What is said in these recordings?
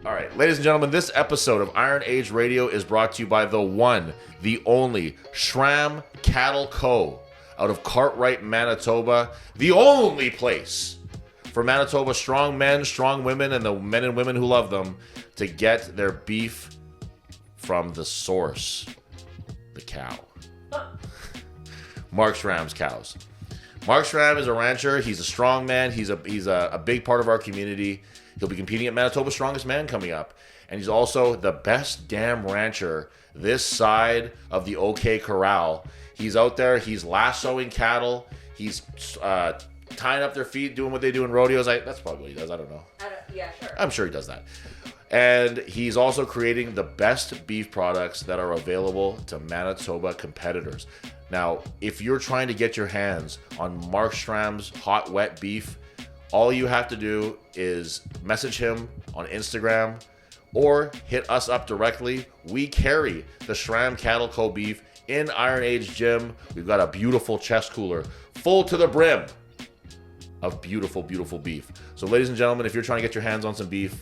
All right, ladies and gentlemen, this episode of Iron Age Radio is brought to you by the one, the only Schram Cattle Co. out of Cartwright, Manitoba. The only place for Manitoba strong men, strong women, and the men and women who love them to get their beef from the source, the cow. Mark Schram's cows. Mark Schram is a rancher. He's a strong man. He's a big part of our community. He'll be competing at Manitoba's Strongest Man coming up. And he's also the best damn rancher this side of the OK Corral. He's out there. He's lassoing cattle. He's tying up their feet, doing what they do in rodeos. That's probably what he does. I don't know. Yeah, sure. I'm sure he does that. And he's also creating the best beef products that are available to Manitoba competitors. Now, if you're trying to get your hands on Mark Schram's hot, wet beef, all you have to do is message him on Instagram or hit us up directly. We carry the Schram Cattle Co. beef in Iron Age Gym. We've got a beautiful chest cooler full to the brim of beautiful, beautiful beef. So, ladies and gentlemen, if you're trying to get your hands on some beef,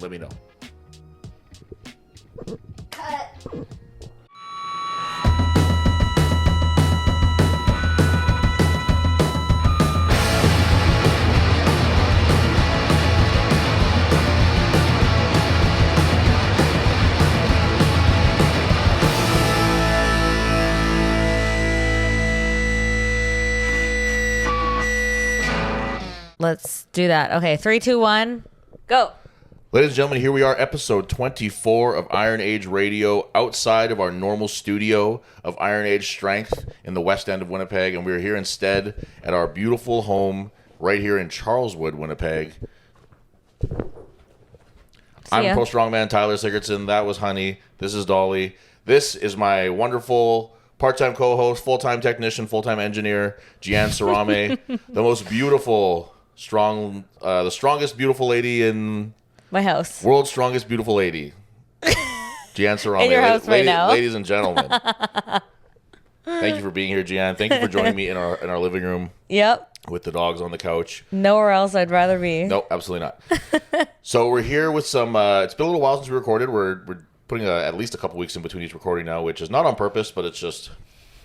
let me know. Cut. Let's do that. Okay, 3, 2, 1, go. Ladies and gentlemen, here we are, episode 24 of Iron Age Radio, outside of our normal studio of Iron Age Strength in the west end of Winnipeg, and we're here instead at our beautiful home right here in Charleswood, Winnipeg. I'm Pro Strongman Tyler Sigurdsson. That was Honey. This is Dolly. This is my wonderful part-time co-host, full-time technician, full-time engineer, Gian Sarame, the most beautiful, the strongest beautiful lady in my house. World's strongest beautiful lady. Gian Sarame. In your house right now. Ladies and gentlemen. Thank you for being here, Gian. Thank you for joining me in our living room. Yep. With the dogs on the couch. Nowhere else I'd rather be. Nope, absolutely not. So we're here with some, it's been a little while since we recorded. We're putting at least a couple weeks in between each recording now, which is not on purpose, but it's just,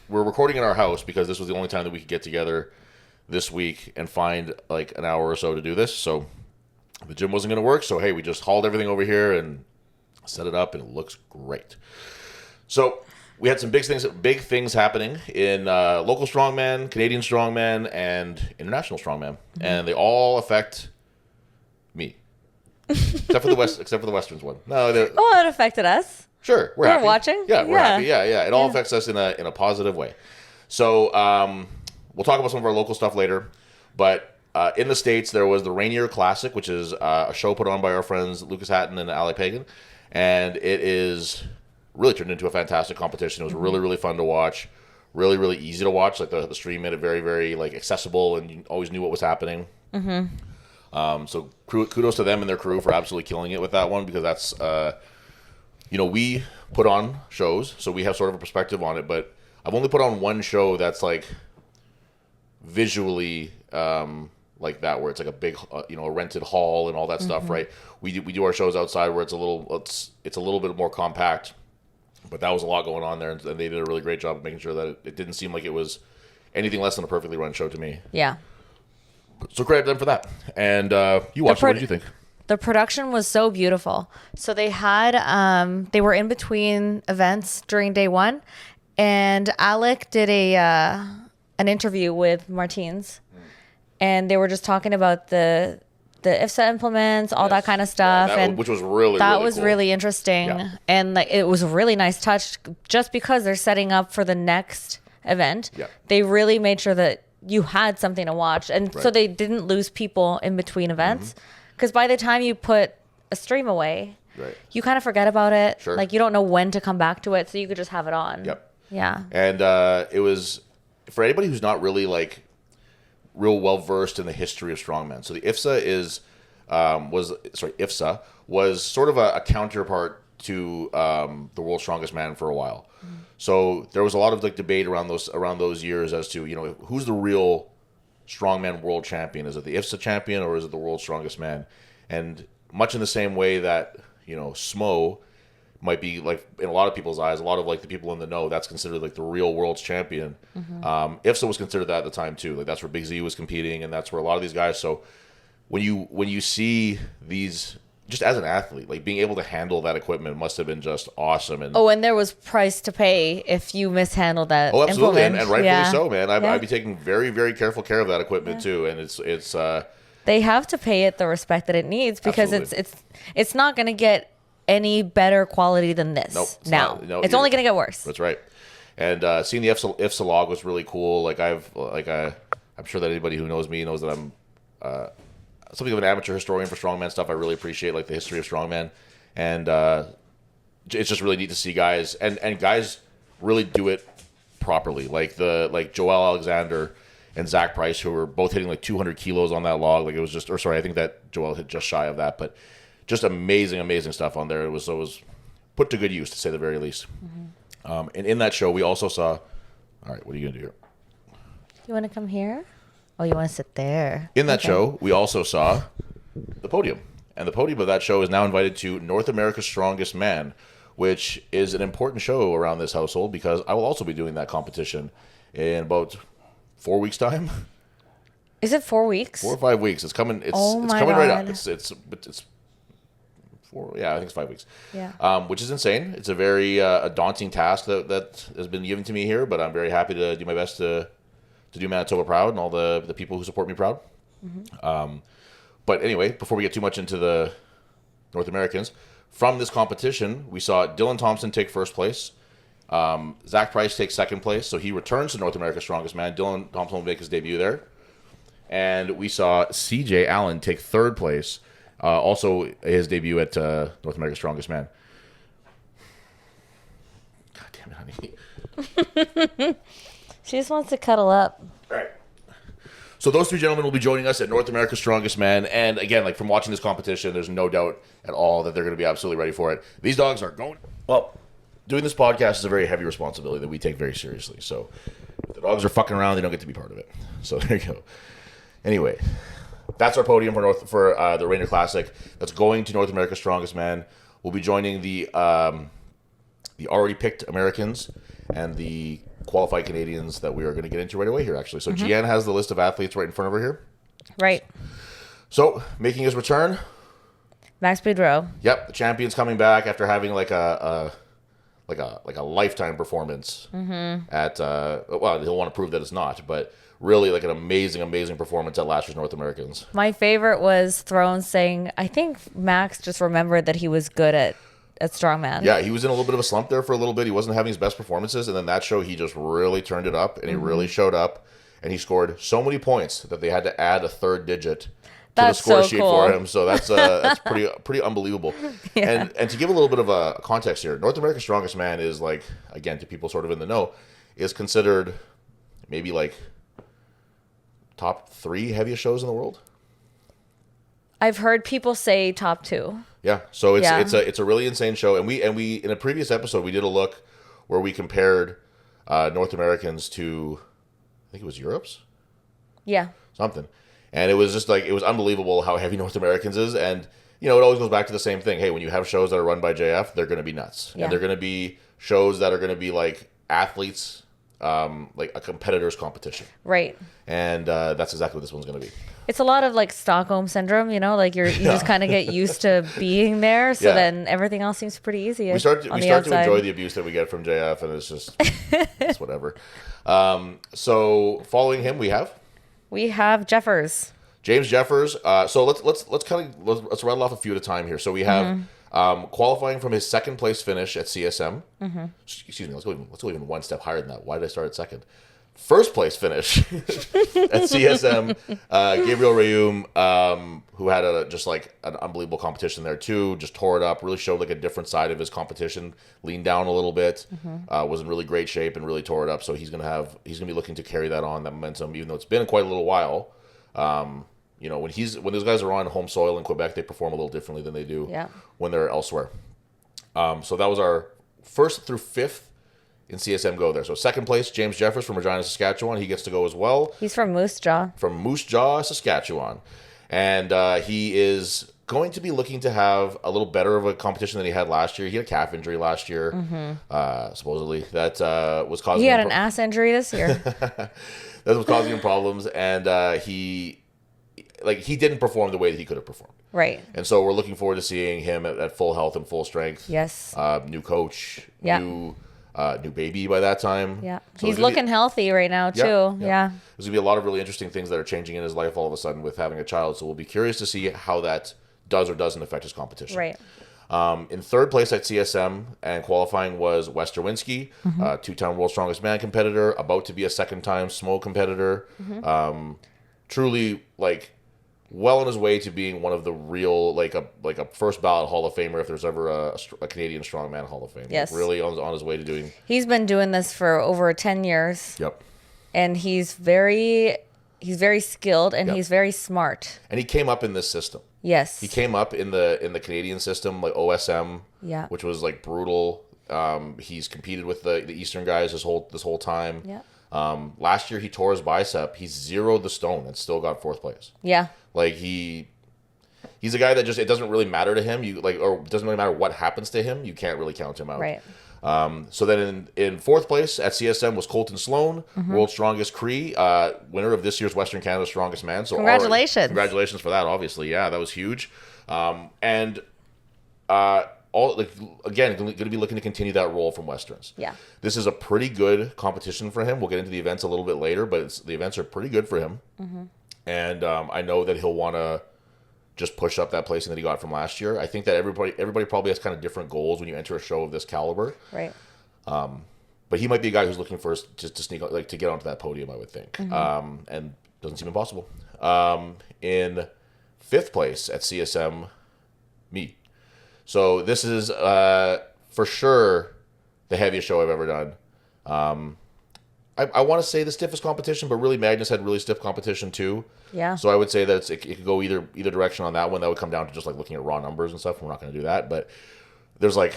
we're recording in our house because this was the only time that we could get together this week and find like an hour or so to do this. So the gym wasn't going to work, so hey, we just hauled everything over here and set it up, and it looks great. So we had some big things happening in local strongman, Canadian strongman, and international strongman, and they all affect me, except for the Westerns one. No, it affected us. Sure, we're happy. Watching. Yeah, we're happy. Yeah. It all affects us in a positive way. So we'll talk about some of our local stuff later, but. In the States, there was the Rainier Classic, which is a show put on by our friends Lucas Hatton and Ali Pagan, and it is really turned into a fantastic competition. It was really, really fun to watch, really, really easy to watch. Like the stream made it very, very like accessible, and you always knew what was happening. Mm-hmm. So kudos to them and their crew for absolutely killing it with that one, because that's we put on shows, so we have sort of a perspective on it. But I've only put on one show that's like visually. Like that, where it's like a big, a rented hall and all that stuff, right? We do our shows outside where it's a little bit more compact, but that was a lot going on there, and they did a really great job of making sure that it didn't seem like it was anything less than a perfectly run show to me. Yeah. So credit them for that. And you watched it. What did you think? The production was so beautiful. So they had, they were in between events during day one, and Alec did an interview with Martins. And they were just talking about the IFSA implements, all that kind of stuff, which was really cool. Really interesting. Yeah. And like it was a really nice touch, just because they're setting up for the next event. Yeah. They really made sure that you had something to watch, and so they didn't lose people in between events. Because by the time you put a stream away, you kind of forget about it. Sure. Like you don't know when to come back to it, so you could just have it on. Yep. Yeah. And it was for anybody who's not really like real well versed in the history of strongman. So the IFSA IFSA was sort of a counterpart to the World's Strongest Man for a while. So there was a lot of like debate around those years as to who's the real strongman world champion. Is it the IFSA champion or is it the World's Strongest Man? And much in the same way that, Smo might be like in a lot of people's eyes, a lot of like the people in the know, that's considered like the real world's champion. IFSA was considered that at the time too. Like that's where Big Z was competing, and that's where a lot of these guys. So when you see these, just as an athlete, like being able to handle that equipment must have been just awesome. And there was price to pay if you mishandled that. Oh, absolutely, and rightfully yeah. so, man. I'd be taking very, very careful care of that equipment too, and it's. They have to pay it the respect that it needs because it's not going to get any better quality than this. Nope, it's only going to get worse. That's right. And seeing the IFSA log was really cool. I'm sure that anybody who knows me knows that I'm something of an amateur historian for strongman stuff. I really appreciate like the history of strongman, and it's just really neat to see guys and guys really do it properly. Like Joel Alexander and Zach Price, who were both hitting like 200 kilos on that log. Like it was just, I think that Joel hit just shy of that, but just amazing stuff on there. It was put to good use, to say the very least. And in that show, we also saw. All right, what are you gonna do here? You want to come here? Oh, you want to sit there? In that show, we also saw the podium, and the podium of that show is now invited to North America's Strongest Man, which is an important show around this household because I will also be doing that competition in about 4 weeks' time. Is it 4 weeks? 4 or 5 weeks. It's coming. It's coming God. right up. It's 4. Yeah, I think it's 5 weeks. Yeah. Which is insane. It's a very a daunting task that has been given to me here, but I'm very happy to do my best to do Manitoba proud and all the people who support me proud. But anyway, before we get too much into the North Americans, from this competition, we saw Dylan Thompson take first place. Zach Price takes second place, so he returns to North America's Strongest Man. Dylan Thompson will make his debut there. And we saw CJ Allen take third place, also his debut at North America's Strongest Man. God damn it, honey. She just wants to cuddle up. All right. So those three gentlemen will be joining us at North America's Strongest Man. And again, like from watching this competition, there's no doubt at all that they're going to be absolutely ready for it. These dogs are going... Well, doing this podcast is a very heavy responsibility that we take very seriously. So if the dogs are fucking around, they don't get to be part of it. So there you go. Anyway, that's our podium for the Rainier Classic. That's going to North America's Strongest Man. We'll be joining the already picked Americans and the qualified Canadians that we are going to get into right away here, actually. So Gianne has the list of athletes right in front of her here. Right. So, making his return. Max Boudreau. Yep, the champion's coming back after having like a lifetime performance at well, he'll want to prove that it's not, but really like an amazing performance at last year's North Americans. My favorite was Throne saying, I think Max just remembered that he was good at strongman. Yeah, he was in a little bit of a slump there for a little bit. He wasn't having his best performances, and then that show he just really turned it up, and he really showed up, and he scored so many points that they had to add a third digit to the score sheet for him. So that's pretty unbelievable. Yeah. And to give a little bit of a context here, North America's Strongest Man is like, again, to people sort of in the know, is considered maybe like top 3 heaviest shows in the world. I've heard people say top 2. Yeah, so it's a really insane show, and we in a previous episode we did a look where we compared North Americans to, I think it was Europe's. Yeah. Something, and it was just like it was unbelievable how heavy North Americans is, and it always goes back to the same thing. Hey, when you have shows that are run by JF, they're going to be nuts, and they're going to be shows that are going to be like athletes, like a competitor's competition. Right. And that's exactly what this one's going to be. It's a lot of like Stockholm syndrome, like you just kind of get used to being there, so then everything else seems pretty easy. We start to enjoy the abuse that we get from JF, and it's just it's whatever. So following him, we have Jeffers, James Jeffers. So let's rattle off a few at a time here. So we have qualifying from his second place finish at CSM. Excuse me. Let's go even one step higher than that. Why did I start at second? First place finish at CSM, Gabriel Rayum, who had just like an unbelievable competition there too, just tore it up, really showed like a different side of his competition, leaned down a little bit, was in really great shape and really tore it up. So he's gonna be looking to carry that on, that momentum, even though it's been quite a little while. When those guys are on home soil in Quebec, they perform a little differently than they do when they're elsewhere. So that was our first through fifth in CSM go there. So second place, James Jeffers from Regina, Saskatchewan. He gets to go as well. He's from Moose Jaw. From Moose Jaw, Saskatchewan. And he is going to be looking to have a little better of a competition than he had last year. He had a calf injury last year, supposedly. That was causing He had an ass injury this year. That was causing him problems, and he didn't perform the way that he could have performed. Right. And so we're looking forward to seeing him at full health and full strength. Yes. New coach. Yeah. New baby by that time. Yeah. So he's looking healthy right now, too. Yeah. There's going to be a lot of really interesting things that are changing in his life all of a sudden with having a child. So we'll be curious to see how that does or doesn't affect his competition. Right. In third place at CSM and qualifying was Wes Derwinski, two-time World's Strongest Man competitor, about to be a second-time SMO competitor. Truly, well on his way to being one of the real, like a first ballot Hall of Famer if there's ever a Canadian Strongman Hall of Fame. Yes. Really on his way to doing. He's been doing this for over 10 years. Yep. And he's very skilled and he's very smart. And he came up in this system. Yes. He came up in the Canadian system, like OSM, which was brutal. He's competed with the Eastern guys this whole time. Yeah. Last year he tore his bicep. He zeroed the stone and still got fourth place. Yeah. He's a guy that it doesn't really matter to him. Or it doesn't really matter what happens to him. You can't really count him out. Right. So then in fourth place at CSM was Colton Sloan, World's Strongest Cree, winner of this year's Western Canada's Strongest Man. So congratulations. Congratulations for that, obviously. Yeah, that was huge. Again, going to be looking to continue that role from Westerns. Yeah. This is a pretty good competition for him. We'll get into the events a little bit later, but the events are pretty good for him. And I know that he'll want to just push up that placing that he got from last year. I think that everybody probably has kind of different goals when you enter a show of this caliber. Right. But he might be a guy who's looking for just to sneak to get onto that podium, I would think. And doesn't seem impossible. In fifth place at CSM, me. So this is for sure the heaviest show I've ever done. I want to say the stiffest competition, but really Magnus had really stiff competition too. Yeah. So I would say that it could go either direction on that one. That would come down to just looking at raw numbers and stuff. We're not going to do that, but there's what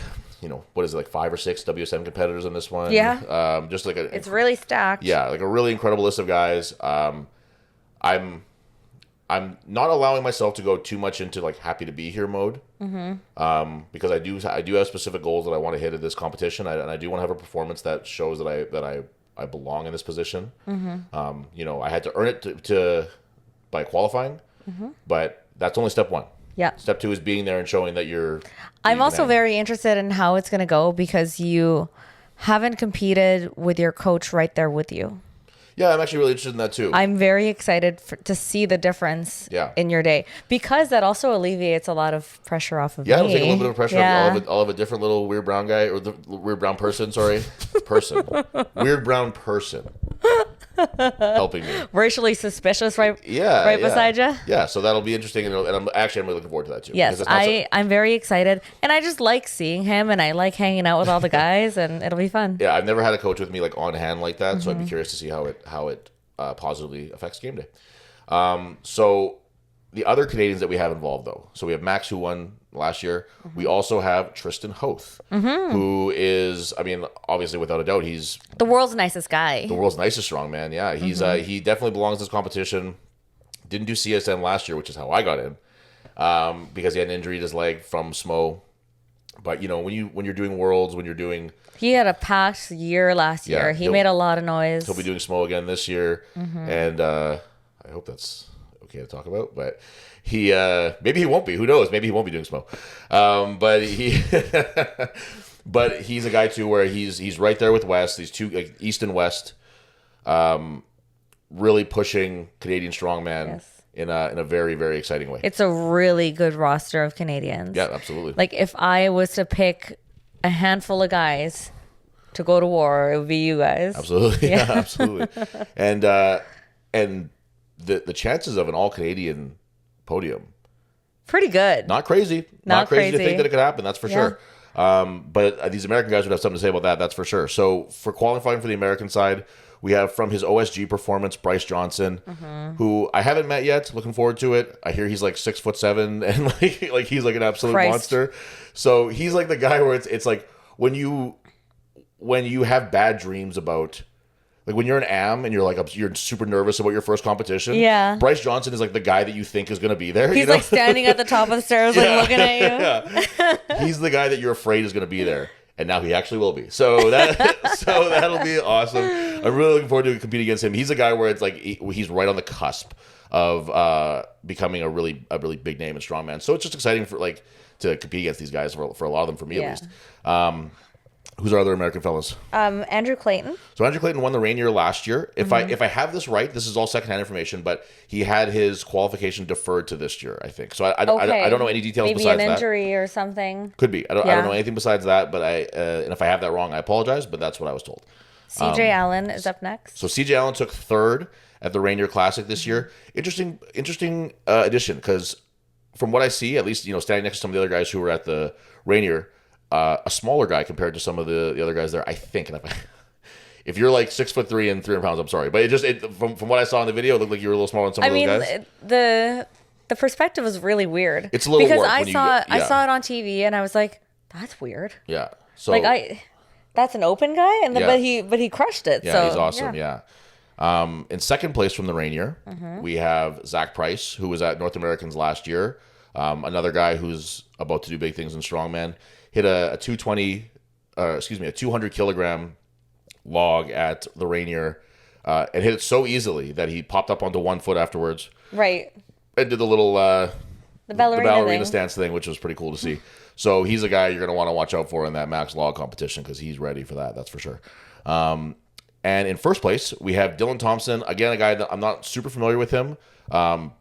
is it, 5 or 6 WSM competitors in this one? Yeah. It's really stacked. Yeah, a really incredible list of guys. I'm not allowing myself to go too much into happy to be here mode. Because I do have specific goals that I want to hit at this competition, and I do want to have a performance that shows that I belong in this position. I had to earn it by qualifying, but that's only step one. Yeah. Step two is being there and showing that you're. I'm also very interested in how it's going to go because you haven't competed with your coach right there with you. Yeah, I'm actually really interested in that too. I'm very excited to see the difference in your day because that also alleviates a lot of pressure off of me. Yeah, it'll take a little bit of pressure off all of a different little weird brown guy, or the weird brown person, weird brown person helping me. Racially suspicious, right beside you. Yeah, so that'll be interesting, and I'm really looking forward to that too. Yes, I'm very excited, and I just like seeing him, and I like hanging out with all the guys, and it'll be fun. Yeah, I've never had a coach with me on hand like that, so I'd be curious to see how it positively affects game day. So the other Canadians that we have involved, though, so we have Max, who won last year. We also have Tristan Hoth, who is, obviously without a doubt, he's the world's nicest guy. The world's nicest strongman. Yeah, he's he definitely belongs in this competition. Didn't do CSM last year, which is how I got in, because he had an injury to his leg from SMO. But when you're doing worlds, he had a packed year last year. He made a lot of noise. He'll be doing SMO again this year, and I hope that's okay to talk about. But he maybe he won't be. Who knows? Maybe he won't be doing SMO. But he's a guy too where he's right there with West. These two, East and West, really pushing Canadian strongman. Yes. In a very, very exciting way. It's a really good roster of Canadians. Yeah, absolutely. If I was to pick a handful of guys to go to war, it would be you guys. Absolutely. Yeah, absolutely. And the chances of an all Canadian podium, pretty good. Not crazy. Not crazy to think that it could happen, that's for sure. But these American guys would have something to say about that, that's for sure. So for qualifying for the American side, we have from his OSG performance, Bryce Johnson, who I haven't met yet. Looking forward to it. I hear he's 6'7" and he's an absolute monster. So he's the guy where it's when you have bad dreams about Like when you're an AM and you're super nervous about your first competition. Yeah. Bryce Johnson is like the guy that you think is going to be there. He's like standing at the top of the stairs, like looking at you. Yeah. He's the guy that you're afraid is going to be there. And now he actually will be. So that'll be awesome. I'm really looking forward to competing against him. He's a guy where it's like he's right on the cusp of becoming a really big name in strongman. So it's just exciting to compete against these guys for a lot of them, for me at least. Who's our other American fellas? Andrew Clayton. So Andrew Clayton won the Rainier last year. If I have this right, this is all secondhand information, but he had his qualification deferred to this year, I think. So I don't know any details Maybe besides that. Maybe an injury or something. Could be. I don't know anything besides that, but and if I have that wrong, I apologize, but that's what I was told. CJ Allen is up next. So CJ Allen took third at the Rainier Classic this year. Interesting addition, because from what I see, at least standing next to some of the other guys who were at the Rainier, a smaller guy compared to some of the other guys there, I think. And if you're like 6'3" and 300 pounds, I'm sorry, but from what I saw in the video, it looked like you were a little smaller than some of those guys. The perspective was really weird. It's a little because warped I saw it on TV and I was like, that's weird. Yeah. So that's an open guy, but he crushed it. Yeah, so, he's awesome. Yeah. In second place from the Rainier, we have Zach Price, who was at North Americans last year. Another guy who's about to do big things in strongman. Hit a 200 kilogram log at the Rainier, and hit it so easily that he popped up onto 1 foot afterwards. Right. And did the little the ballerina stance thing, which was pretty cool to see. So he's a guy you're going to want to watch out for in that max log competition, because he's ready for that. That's for sure. And in first place, we have Dylan Thompson. Again, a guy that I'm not super familiar with him.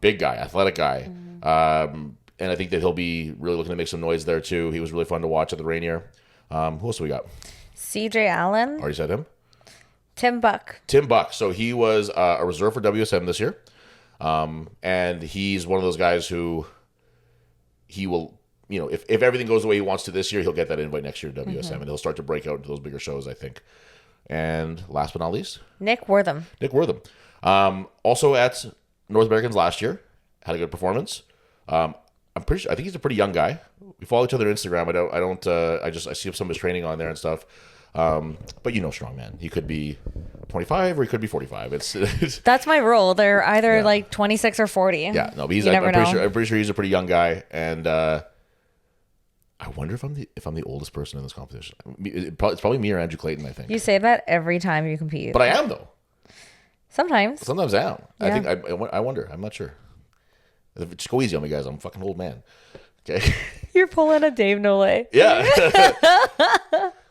Big guy, athletic guy. And I think that he'll be really looking to make some noise there too. He was really fun to watch at the Rainier. Who else do we got? CJ Allen. Already said him. Tim Buck. So he was a reserve for WSM this year. And he's one of those guys who he will, if everything goes the way he wants to this year, he'll get that invite next year to WSM, and he'll start to break out into those bigger shows, I think. And last but not least, Nick Wortham. Also at North Americans last year, had a good performance. I'm pretty sure. I think he's a pretty young guy. We follow each other on Instagram. I see some of his training on there and stuff. But strongman. He could be 25 or he could be 45. That's my rule. They're either like 26 or 40. Yeah, no, but I'm pretty sure he's a pretty young guy, and I wonder if I'm the oldest person in this competition. It's probably me or Andrew Clayton, I think. You say that every time you compete. But I am, though. Sometimes I am. Yeah. I wonder. I'm not sure. Just go easy on me, guys. I'm a fucking old man. Okay. You're pulling a Dave Nole. Yeah.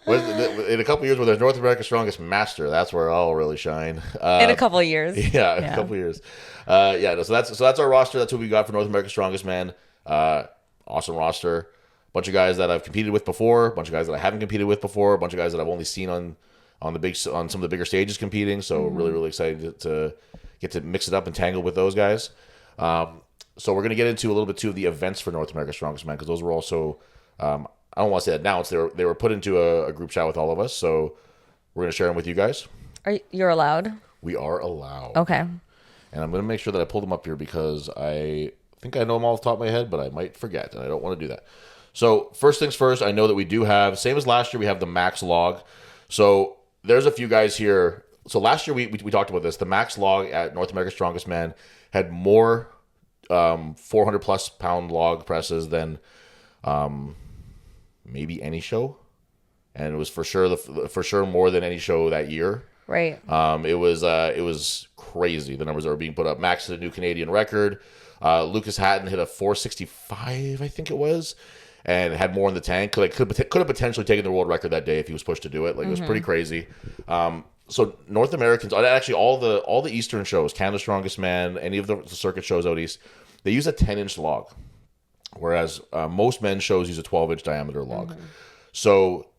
In a couple of years, when there's North America's Strongest Master, that's where I'll really shine. In a couple of years. Yeah, in a couple of years. So that's our roster. That's what we got for North America's Strongest Man. Awesome roster. Bunch of guys that I've competed with before. A bunch of guys that I haven't competed with before. A bunch of guys that I've only seen on some of the bigger stages competing. So really, really excited to get to mix it up and tangle with those guys. So we're going to get into a little bit too of the events for North America's Strongest Man, because those were also, I don't want to say announced. They were put into a group chat with all of us. So we're going to share them with you guys. You're allowed? We are allowed. Okay. And I'm going to make sure that I pull them up here, because I think I know them all off the top of my head, but I might forget, and I don't want to do that. So first things first, I know that we do have, same as last year, we have the max log. So there's a few guys here. So last year we talked about this. The max log at North America's Strongest Man had more 400 plus pound log presses than maybe any show, and it was for sure more than any show that year. Right. It was crazy, the numbers that were being put up. Max hit a new Canadian record. Lucas Hatton hit a 465, I think it was, and had more in the tank. Could have potentially taken the world record that day if he was pushed to do it. It was pretty crazy. So North Americans, actually all the Eastern shows, Canada's Strongest Man, any of the circuit shows out east, they use a 10-inch log, whereas most men's shows use a 12-inch diameter log. So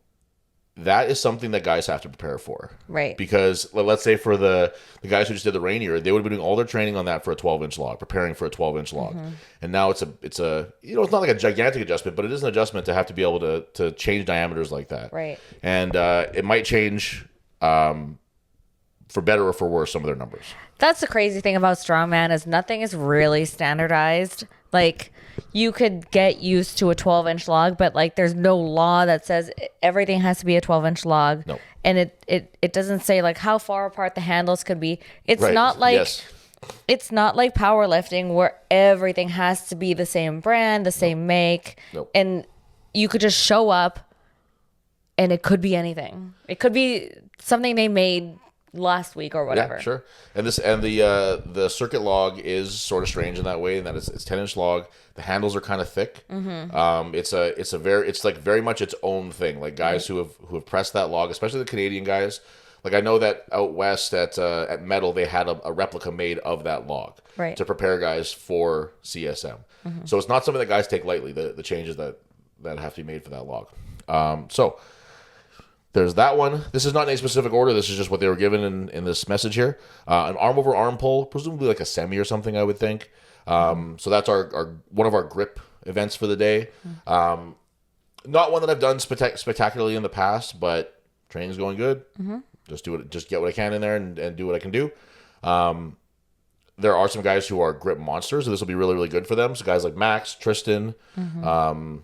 that is something that guys have to prepare for. Right. Because let's say for the guys who just did the Rainier, they would be doing all their training on that for a 12-inch log, preparing for a 12-inch log. And now it's it's not like a gigantic adjustment, but it is an adjustment to have to be able to change diameters like that. Right. And it might change for better or for worse some of their numbers. That's the crazy thing about strongman is nothing is really standardized Like, you could get used to a 12-inch log, but like there's no law that says everything has to be a 12-inch log. No. And it doesn't say like how far apart the handles could be. It's Right. not like Yes. it's not like powerlifting where everything has to be the same brand, the same make. Nope. And you could just show up and it could be anything. It could be something they made last week or whatever. Yeah, sure. And the circuit log is sort of strange in that way, in that it's 10-inch log. The handles are kind of thick. Mm-hmm. It's like very much its own thing. Like guys who have pressed that log, especially the Canadian guys. Like I know that out west at Metal they had a replica made of that log to prepare guys for CSM. Mm-hmm. So it's not something that guys take lightly. The changes that have to be made for that log. So there's that one. This is not in a specific order. This is just what they were given in this message here. An arm over arm pull, presumably like a semi or something, I would think. So that's our one of our grip events for the day. Not one that I've done spectacularly in the past, but training's going good. Mm-hmm. Just get what I can in there and do what I can do. There are some guys who are grip monsters, so this will be really, really good for them. So guys like Max, Tristan,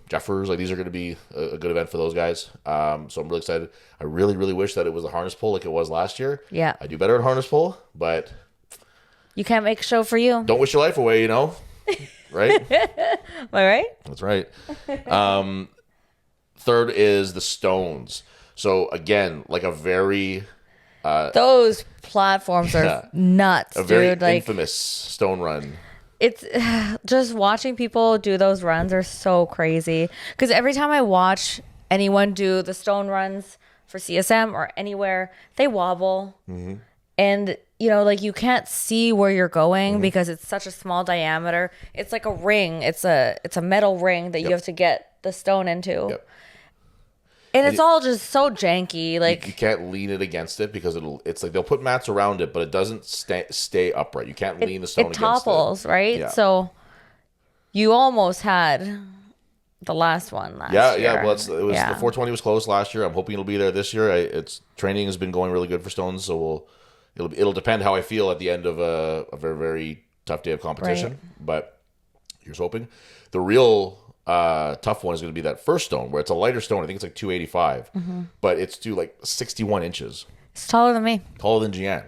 Jeffers, like these are going to be a good event for those guys. So I'm really excited. I really, really wish that it was a harness pull like it was last year. Yeah. I do better at harness pull, but you can't make a show for you. Don't wish your life away, right? Am I right? That's right. Third is the stones. So again, like a very those platforms are nuts, a very dude. Like, infamous stone run. It's just watching people do those runs are so crazy. Because every time I watch anyone do the stone runs for CSM or anywhere, they wobble. Mm-hmm. And, like you can't see where you're going because it's such a small diameter. It's like a ring. It's a metal ring that you have to get the stone into. Yep. And it's all just so janky. Like you can't lean it against it because it's like they'll put mats around it, but it doesn't stay upright. You can't lean the stone against it. It topples, right? Yeah. So you almost had the last one last year. Yeah. Well, the 420 was close last year. I'm hoping it'll be there this year. It's training has been going really good for stones, so it'll depend how I feel at the end of a very, very tough day of competition. Right. But here's hoping. The real tough one is going to be that first stone where it's a lighter stone. I think it's like 285, but it's to like 61 inches. It's taller than me. Taller than Gian.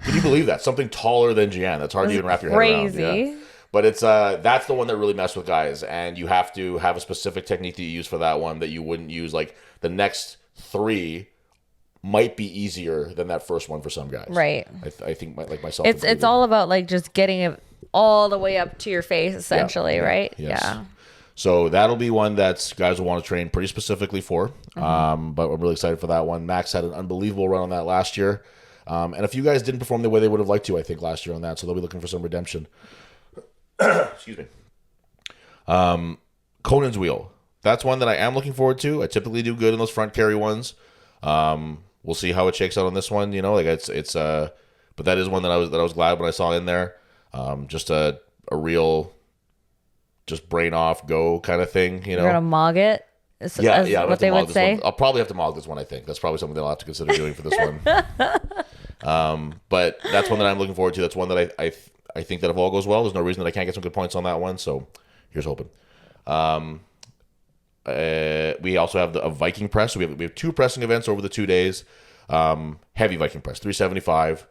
Can you believe that? Something taller than Gian. That's hard to even wrap your head around. Crazy. Yeah. But it's that's the one that really messed with guys, and you have to have a specific technique that you use for that one that you wouldn't use. Like the next three might be easier than that first one for some guys. Right. I think like myself. It's all about like just getting it all the way up to your face, essentially, right? Yes. Yeah. So that'll be one that guys will want to train pretty specifically for. But I'm really excited for that one. Max had an unbelievable run on that last year. And a few guys didn't perform the way they would have liked to, I think, last year on that. So they'll be looking for some redemption. Excuse me. Conan's wheel. That's one that I am looking forward to. I typically do good in those front carry ones. We'll see how it shakes out on this one. But that is one that I was glad when I saw in there. Just a real, just brain off, go kind of thing. You're gonna mog it. Yeah. What they would say. I'll probably have to mog this one. I think that's probably something that I'll have to consider doing for this one. But that's one that I'm looking forward to. That's one that I think that if all goes well, there's no reason that I can't get some good points on that one. So here's hoping. We also have a Viking press. So we have two pressing events over the 2 days. Heavy Viking press, 375.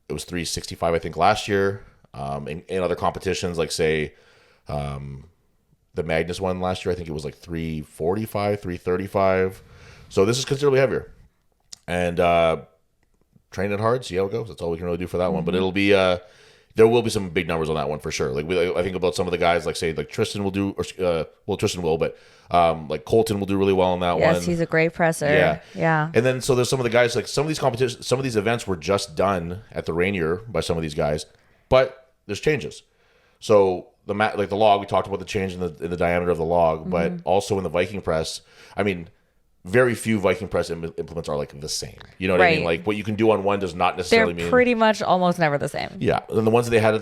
It was 365, I think, last year. In other competitions, like say the Magnus one last year, I think it was like 345, 335. So this is considerably heavier. And train it hard, see how it goes. That's all we can really do for that one. But it'll be there will be some big numbers on that one for sure. Like I think about some of the guys, like say like Tristan will do, or Tristan will, but like Colton will do really well on that one. Yes, he's a great presser. Yeah. And then so there's some of the guys, like some of these competitions, some of these events were just done at the Rainier by some of these guys, but there's changes. So the log, we talked about the change in the diameter of the log, but also in the Viking press, I mean, very few Viking press implements are like the same. You know what I mean? Like what you can do on one does not necessarily mean. They're pretty much almost never the same. Yeah. And the ones that they had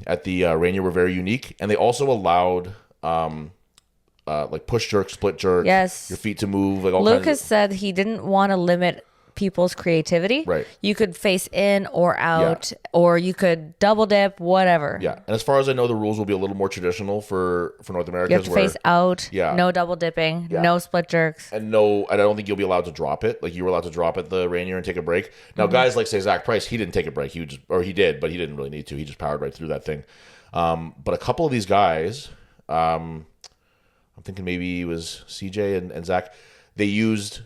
at the Rainier were very unique, and they also allowed like push jerk, split jerk, yes, your feet to move. Like all Lucas said he didn't want to limit people's creativity. Right. You could face in or out, or you could double dip, whatever. Yeah. And as far as I know, the rules will be a little more traditional for North America. You have to face out. Yeah. No double dipping. Yeah. No split jerks. And I don't think you'll be allowed to drop it. Like, you were allowed to drop at the Rainier and take a break. Now, guys like, say, Zach Price, he didn't take a break. He did, but he didn't really need to. He just powered right through that thing. But a couple of these guys, I'm thinking maybe it was CJ and Zach, they used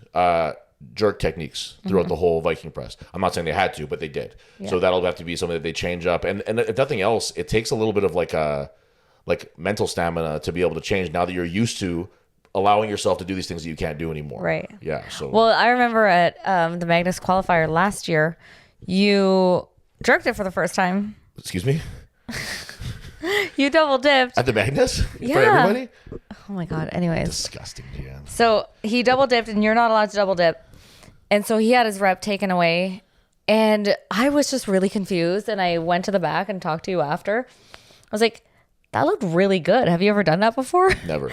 jerk techniques throughout the whole Viking press. I'm not saying they had to, but they did. Yeah. So that'll have to be something that they change up. And if nothing else, it takes a little bit of like mental stamina to be able to change now that you're used to allowing yourself to do these things that you can't do anymore. Right. Yeah. So. Well, I remember at the Magnus qualifier last year, you jerked it for the first time. Excuse me? You double dipped. At the Magnus? Yeah. For everybody? Oh my God. Anyways. Disgusting, Jan. So he double dipped and you're not allowed to double dip. And so he had his rep taken away. And I was just really confused. And I went to the back and talked to you after. I was like, that looked really good. Have you ever done that before? Never.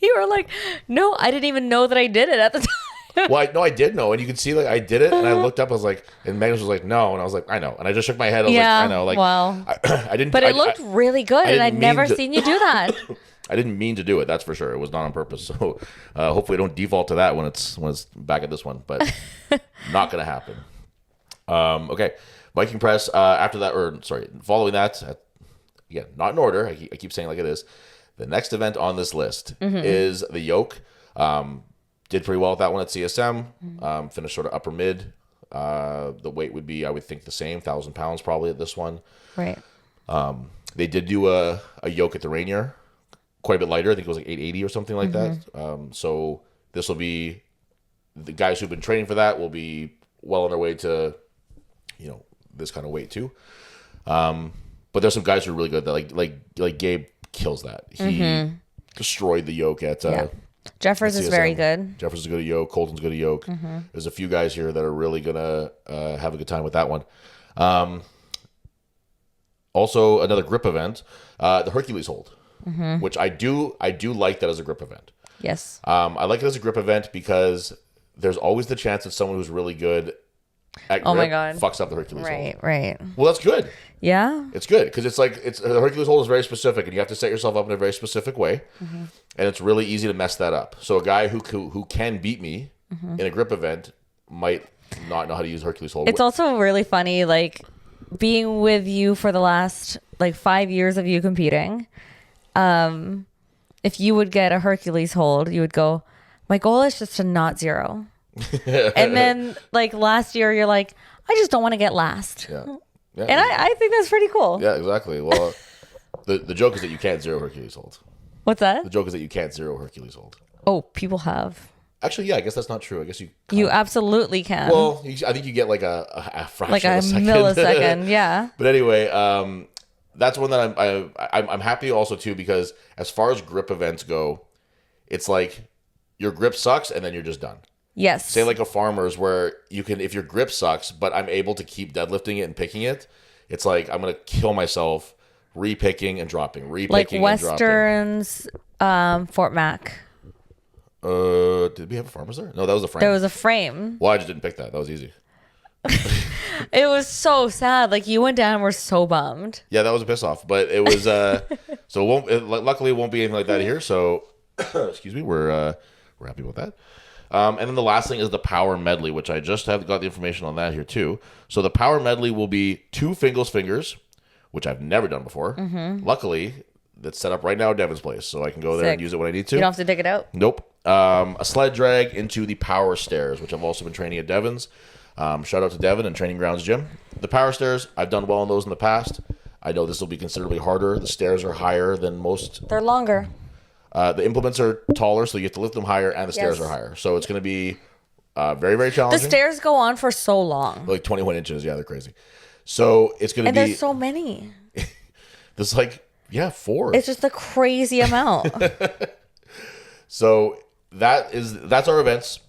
You were like, no, I didn't even know that I did it at the time. Well, I did know, and you could see like I did it, and I looked up, I was like, and Magnus was like, no, and I was like, I know, and I just shook my head. I was like, I know, like, well, I didn't, but it looked really good, and I'd never seen you do that. I didn't mean to do it, that's for sure. It was not on purpose. So hopefully, I don't default to that when it's back at this one, but not gonna happen. Okay, Viking press. Following that, again, not in order. I keep saying like it is. The next event on this list is the yoke. Did pretty well with that one at CSM. Finished sort of upper mid. The weight would be, I would think, the same, 1,000 pounds probably at this one. Right. They did do a yoke at the Rainier, quite a bit lighter. I think it was like 880 or something like that. So this will be, the guys who've been training for that will be well on their way to, this kind of weight too. But there's some guys who are really good. That like Gabe kills that. He destroyed the yoke at. Jeffers is very good. Jeffers is good at yoke. Colton's good at yoke. There's a few guys here that are really gonna have a good time with that one. Also, another grip event, the Hercules hold, which I do like that as a grip event. Yes. I like it as a grip event because there's always the chance that someone who's really good at grip my God, fucks up the Hercules hold. Right. Well, that's good. Yeah. It's good because the Hercules hold is very specific, and you have to set yourself up in a very specific way, and it's really easy to mess that up. So a guy who can beat me in a grip event might not know how to use Hercules hold. It's also really funny, like being with you for the last 5 years of you competing. If you would get a Hercules hold, you would go, my goal is just to not zero. And then last year, you're like, I just don't want to get last. Yeah. And I think that's pretty cool. Yeah, exactly. Well, the joke is that you can't zero Hercules hold. What's that? The joke is that you can't zero Hercules hold. Oh, people have. Actually, yeah, I guess that's not true. I guess you absolutely can. Well, I think you get a fraction of a second. Millisecond, yeah. But anyway, that's one that I'm happy also too, because as far as grip events go, it's like your grip sucks and then you're just done. Yes. Say like a farmer's where you can, if your grip sucks, but I'm able to keep deadlifting it and picking it, it's like I'm going to kill myself re-picking and dropping, re-picking and dropping. Westerns, Fort Mac. Did we have a farmer's there? No, that was a frame. There was a frame. Well, I just didn't pick that. That was easy. It was so sad. You went down and were so bummed. Yeah, that was a piss off. But it was, luckily it won't be anything like that here. So, excuse me, we're happy about that. And then the last thing is the power medley, which I just have got the information on that here too. So the power medley will be 2 fingers, which I've never done before. Luckily, that's set up right now at Devin's place, so I can go there and use it when I need to. You don't have to dig it out? Nope. A sled drag into the power stairs, which I've also been training at Devin's. Shout out to Devin and Training Grounds Gym. The power stairs, I've done well on those in the past. I know this will be considerably harder. The stairs are higher than most. They're longer. The implements are taller, so you have to lift them higher, and the stairs are higher. So it's going to be very, very challenging. The stairs go on for so long. 21 inches. Yeah, they're crazy. So it's going to be... And there's so many. There's 4. It's just a crazy amount. So that's our events.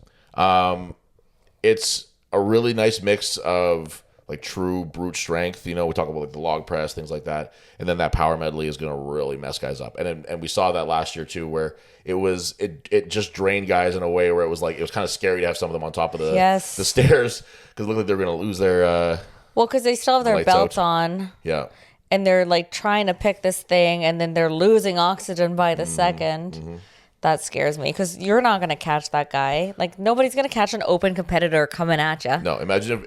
It's a really nice mix of like true brute strength. We talk about like the log press, things like that, and then that power medley is going to really mess guys up. And we saw that last year too, where it just drained guys in a way where it was kind of scary to have some of them on top of the stairs because it looked like they were going to lose their because they still have their belts on. Yeah. And they're like trying to pick this thing, and then they're losing oxygen by the second. Mm-hmm. That scares me because you're not going to catch that guy. Like nobody's going to catch an open competitor coming at you. No, imagine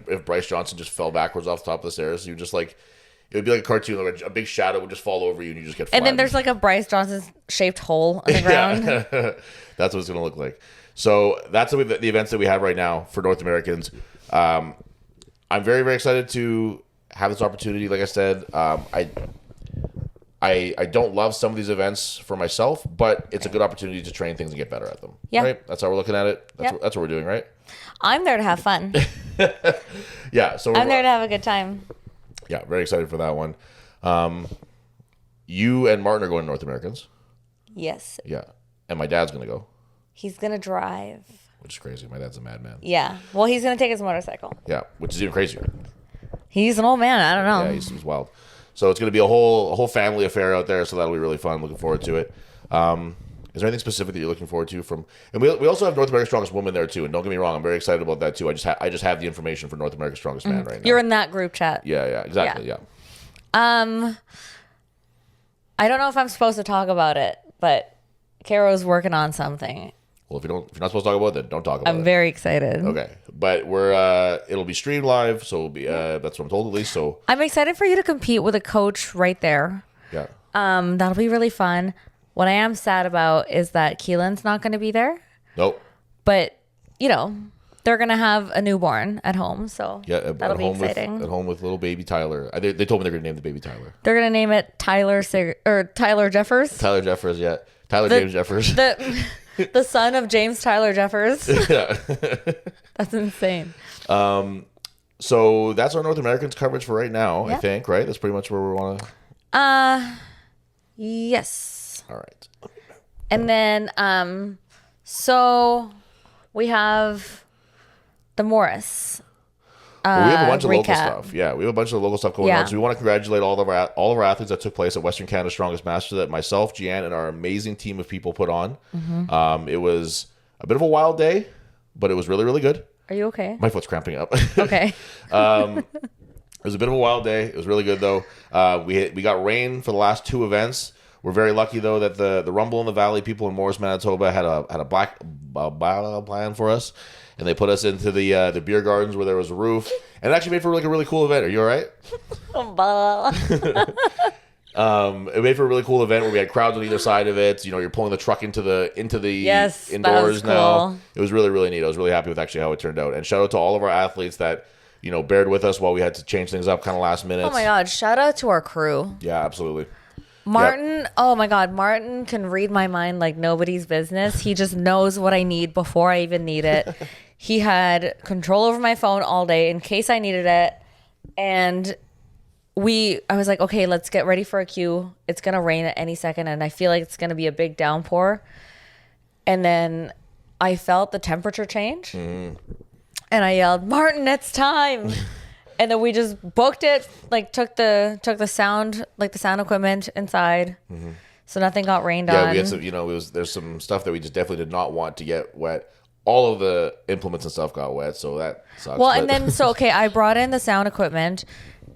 if Bryce Johnson just fell backwards off the top of the stairs. You just like it would be like a cartoon. Like a big shadow would just fall over you, and you just get flattened. And then there's like a Bryce Johnson shaped hole in the ground. That's what it's going to look like. So that's the events that we have right now for North Americans. I'm very, very excited to have this opportunity. Like I said, I don't love some of these events for myself, but it's a good opportunity to train things and get better at them. Yeah. Right? That's how we're looking at it. That's what we're doing, right? I'm there to have fun. Yeah. So I'm there to have a good time. Yeah. Very excited for that one. You and Martin are going to North Americans. Yes. Yeah. And my dad's going to go. He's going to drive. Which is crazy. My dad's a madman. Yeah. Well, he's going to take his motorcycle. Yeah. Which is even crazier. He's an old man. I don't know. Yeah. He's wild. So it's going to be a whole family affair out there. So that'll be really fun. Looking forward to it. Is there anything specific that you're looking forward to from? And we also have North America's Strongest Woman there too. And don't get me wrong, I'm very excited about that too. I just have the information for North America's Strongest Man right now. You're in that group chat. Yeah, exactly. Yeah. I don't know if I'm supposed to talk about it, but Caro's working on something. Well, if you're not supposed to talk about it, then don't talk about it. I'm very excited. Okay, but it'll be streamed live, so it'll be that's what I'm told at least. So I'm excited for you to compete with a coach right there. Yeah. That'll be really fun. What I am sad about is that Keelan's not going to be there. Nope. But they're going to have a newborn at home, so that'll be exciting. At home with little baby Tyler. They told me they're going to name the baby Tyler. They're going to name it Tyler Jeffers. Tyler Jeffers, yeah. James Jeffers. The son of James Tyler Jeffers. Yeah. That's insane. So that's our North Americans coverage for right now, I think, right? That's pretty much where we want to... Yes. All right. And then, so we have the Morris. We have a bunch of recap. local stuff. Yeah, we have a bunch of local stuff going on. So we want to congratulate all of our athletes that took place at Western Canada's Strongest Masters that myself, Gian, and our amazing team of people put on. Mm-hmm. It was a bit of a wild day, but it was really, really good. Are you okay? My foot's cramping up. Okay. It was a bit of a wild day. It was really good though. We got rain for the last two events. We're very lucky though that the Rumble in the Valley people in Morris, Manitoba had a black plan for us. And they put us into the beer gardens where there was a roof, and it actually made for like a really cool event. Are you all right? It made for a really cool event where we had crowds on either side of it. You're pulling the truck into the indoors now. Cool. It was really, really neat. I was really happy with actually how it turned out. And shout out to all of our athletes that bared with us while we had to change things up kind of last minute. Oh my God! Shout out to our crew. Yeah, absolutely. Martin, oh my God, Martin can read my mind like nobody's business. He just knows what I need before I even need it. He had control over my phone all day in case I needed it. And I was like, okay, let's get ready for a queue. It's going to rain at any second, and I feel like it's going to be a big downpour. And then I felt the temperature change, and I yelled, Martin, it's time. And then we just booked it, like took the sound equipment inside, so nothing got rained on. Yeah, we had some, there's some stuff that we just definitely did not want to get wet. All of the implements and stuff got wet, so that sucks. Well, and then I brought in the sound equipment,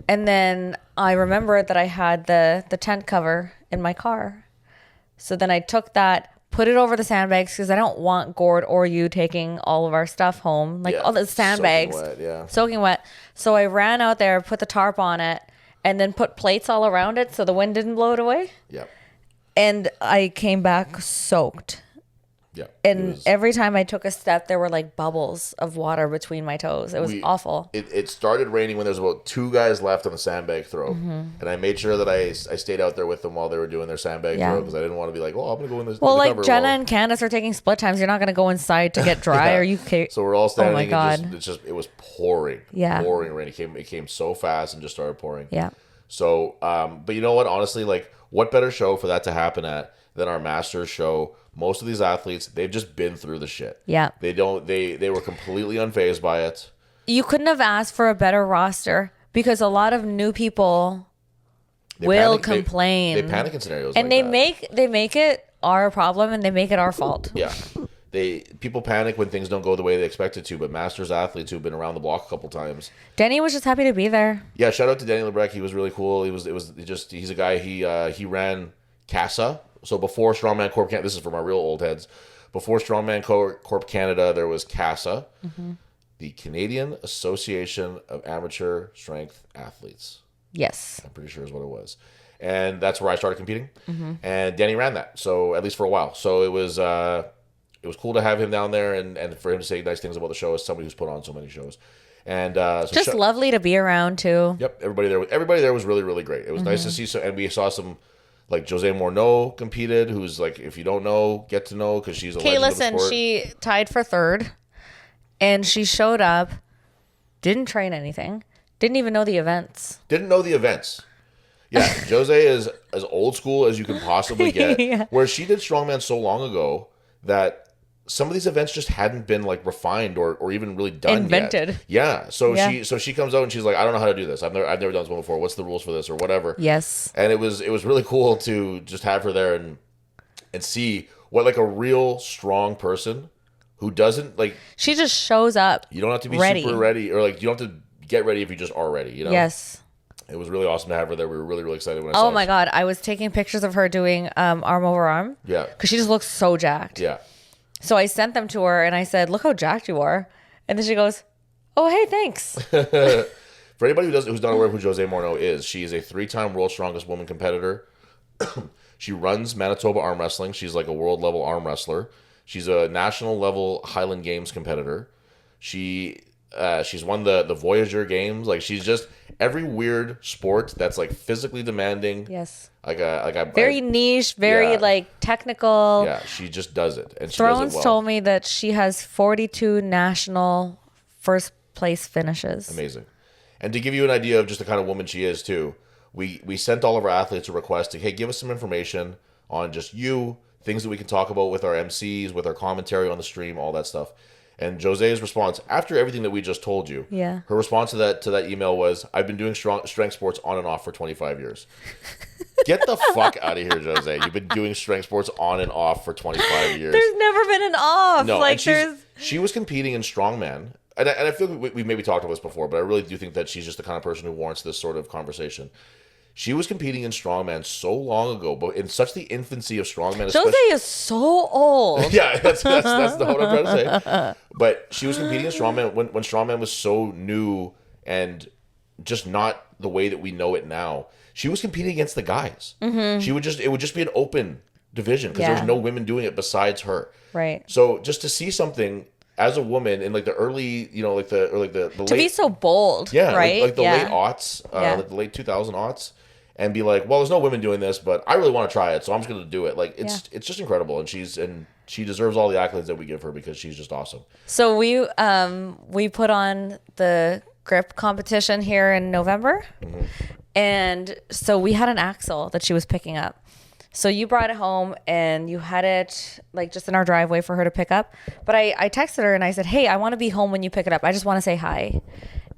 and then I remembered that I had the tent cover in my car, so then I took that. Put it over the sandbags because I don't want Gord or you taking all of our stuff home. All the sandbags. Soaking wet. So I ran out there, put the tarp on it, and then put plates all around it so the wind didn't blow it away. Yep. And I came back soaked. Yeah. And every time I took a step, there were like bubbles of water between my toes. It was awful. It started raining when there was about 2 guys left on the sandbag throw. And I made sure that I stayed out there with them while they were doing their sandbag throw because I didn't want to be like, I'm going to go in this. Well, like Jenna and Candace are taking split times. You're not going to go inside to get dry. Are you kidding? So we're all standing. Oh my God. And it was pouring. Yeah. Pouring rain. It came so fast and just started pouring. Yeah. So, but you know what? Honestly, like, what better show for that to happen at than our Masters show? Most of these athletes, they've just been through the shit. Yeah. They were completely unfazed by it. You couldn't have asked for a better roster because a lot of new people will complain. They panic in scenarios and like they make it our problem and they make it our fault. Yeah. People panic when things don't go the way they expect it to, but Masters athletes who've been around the block a couple times. Denny was just happy to be there. Yeah, shout out to Danny Lebrecq. He was really cool. He's a guy. He ran CASA. So before Strongman Corp Canada, this is for my real old heads. Before Strongman Corp Canada, there was CASA, the Canadian Association of Amateur Strength Athletes. Yes, I'm pretty sure is what it was, and that's where I started competing. And Danny ran that, so at least for a while. So it was cool to have him down there and for him to say nice things about the show as somebody who's put on so many shows. And just lovely to be around too. Yep, everybody there was really, really great. It was nice to see. And we saw some, like Jose Morneau competed, who's like, if you don't know, get to know, because she's a legend of the sport. She tied for third, and she showed up, didn't train anything, didn't even know the events. Yeah, Jose is as old school as you can possibly get. Yeah. Where she did strongman so long ago that some of these events just hadn't been like refined or even really done invented yet. Yeah. So she comes out and she's like, I don't know how to do this. I've never done this one before. What's the rules for this or whatever? Yes. And it was really cool to just have her there and see what like a real strong person who doesn't like. She just shows up. You don't have to be ready. super ready or like you don't have to get ready if you just are ready. You know. Yes. It was really awesome to have her there. We were really, really excited when I saw her. Oh my God. I was taking pictures of her doing arm over arm. Yeah. Because she just looks so jacked. Yeah. So I sent them to her and I said, look how jacked you are. And then she goes, oh, hey, thanks. For anybody who's not aware of who Jose Morneau is, she is a 3-time World's Strongest Woman competitor. She runs Manitoba Arm Wrestling. She's like a world level arm wrestler. She's a national level Highland Games competitor. She's won the Voyager Games. Like she's just every weird sport that's like physically demanding. Yes. Like a very niche, very like technical. Yeah, she just does it, and she Thrones does it well. told me that she has 42 national first place finishes. Amazing. And to give you an idea of just the kind of woman she is too, we sent all of our athletes a request to, hey, give us some information on just you, things that we can talk about with our MCs, with our commentary on the stream, all that stuff. And Jose's response, after everything that we just told you, her response to that email was, I've been doing strength sports on and off for 25 years. Get the fuck out of here, Jose. You've been doing strength sports on and off for 25 years. There's never been an off. No, like she was competing in strongman. And I feel like we've maybe talked about this before, but I really do think that she's just the kind of person who warrants this sort of conversation. She was competing in strongman so long ago, but in such the infancy of strongman. Jose is so old. Yeah, that's what I'm trying to say. But she was competing in strongman when strongman was so new and just not the way that we know it now. She was competing against the guys. It would just be an open division because there was no women doing it besides her. Right. So just to see something as a woman in like the early, like the late, to be so bold. Yeah, right. Like the late aughts, like the late 2000 aughts. And be like, well, there's no women doing this, but I really want to try it, so I'm just going to do it. Like it's just incredible, and she deserves all the accolades that we give her because she's just awesome. So we put on the grip competition here in November, and so we had an axle that she was picking up. So you brought it home and you had it like just in our driveway for her to pick up. But I texted her and I said, hey, I want to be home when you pick it up. I just want to say hi.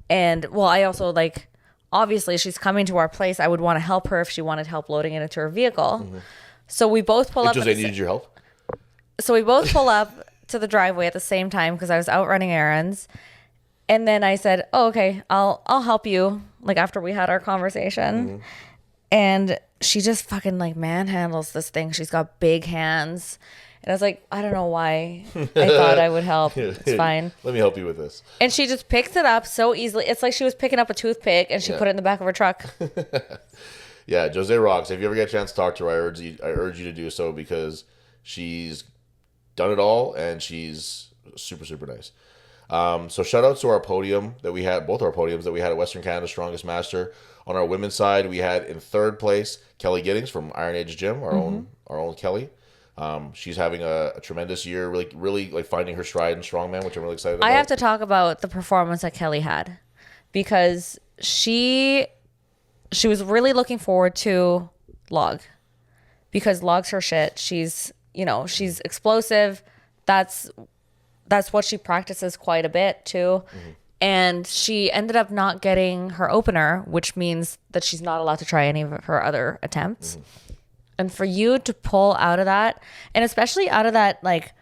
And well, I also like. Obviously, she's coming to our place. I would want to help her if she wanted help loading it into her vehicle. So we both pull up. Jose needed your help? So we both pull up to the driveway at the same time because I was out running errands. And then I said, oh, okay, I'll help you. Like after we had our conversation. And she just fucking like manhandles this thing. She's got big hands. And I was like, I don't know why I thought I would help. It's fine. Let me help you with this. And she just picks it up so easily. It's like she was picking up a toothpick and she put it in the back of her truck. Yeah, Jose rocks. If you ever get a chance to talk to her, I urge you to do so because she's done it all and she's super, super nice. So shout out to our podium that we had, both our podiums that we had at Western Canada's Strongest Master. On our women's side, we had in third place Kelly Giddings from Iron Age Gym, our own Kelly. She's having a tremendous year, really like finding her stride in strongman, which I'm really excited about. I have to talk about the performance that Kelly had because she was really looking forward to log because log's her shit. She's explosive. That's what she practices quite a bit too. And she ended up not getting her opener, which means that she's not allowed to try any of her other attempts. And for you to pull out of that, and especially out of that like